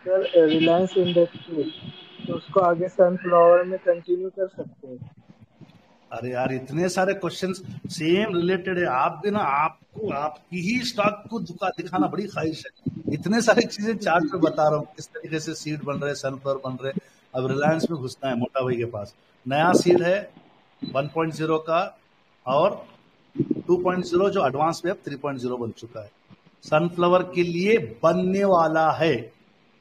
Sir Reliance industry तो उसको आगे सनफ्लावर में कंटिन्यू कर सकते हैं? अरे यार इतने सारे क्वेश्चंस सेम रिलेटेड है, आप भी ना, आपको आपकी ही स्टॉक को दिखाना बड़ी ख्वाहिश है। इतने सारी चीजें चार्ट पे बता रहा हूँ, किस तरीके से सीड बन रहे, सनफ्लावर बन रहे। अब रिलायंस में घुसना है मोटा भाई के पास, नया सीड है 1.0 का, और 2.0 जो एडवांस में अब 3.0 बन चुका है, सनफ्लावर के लिए बनने वाला है।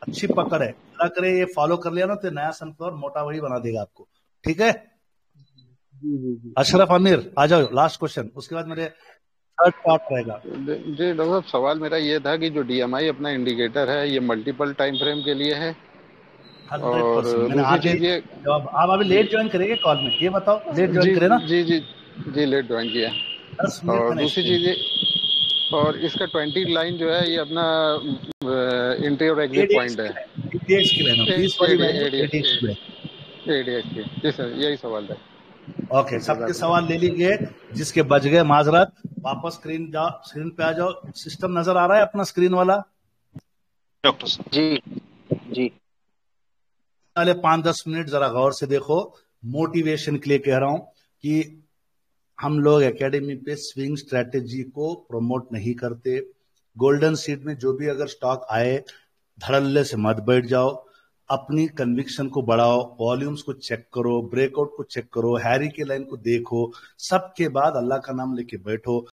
अच्छी पकड़ है, अगर करे ये फॉलो कर लिया ना तो नया सनफ्लावर मोटा भाई बना देगा आपको, ठीक है? अशरफ आमिर आ जाओ, लास्ट क्वेश्चन, उसके बाद मेरे थर्ड पार्ट रहेगा। जी डॉक्टर साहब, सवाल मेरा ये था कि जो DMI अपना इंडिकेटर है ये मल्टीपल टाइम फ्रेम के लिए है, और 100% दूसरी चीज ये आप अभी लेट ज्वाइन करेंगे कॉल में, ये बताओ लेट ज्वाइन करे ना? जी जी जी लेट ज्वाइन किया। 10 मिनट और का दूसरी चीज ये, और इसका 20 लाइन जो है ये अपना एंट्री और एग्जिट पॉइंट है, ADX की लाइन, 20 वाली लाइन ADX की लाइन। ADX की। जी सर, यही सवाल है। ओके, सबके सवाल ले लीजिए, जिसके बच गए माजरत। वापस स्क्रीन पे आ जाओ। सिस्टम नजर आ रहा है अपना स्क्रीन वाला डॉक्टर साहब? जी जी। पहले 5-10 मिनट जरा गौर से देखो, मोटिवेशन के लिए कह रहा हूं कि हम लोग एकेडमी पे स्विंग स्ट्रेटेजी को प्रमोट नहीं करते। गोल्डन सीड में जो भी अगर स्टॉक आए, धड़ल्ले से मत बैठ जाओ, अपनी कन्विक्शन को बढ़ाओ, वॉल्यूम्स को चेक करो, ब्रेकआउट को चेक करो, हैरी के लाइन को देखो, सबके बाद अल्लाह का नाम लेके बैठो।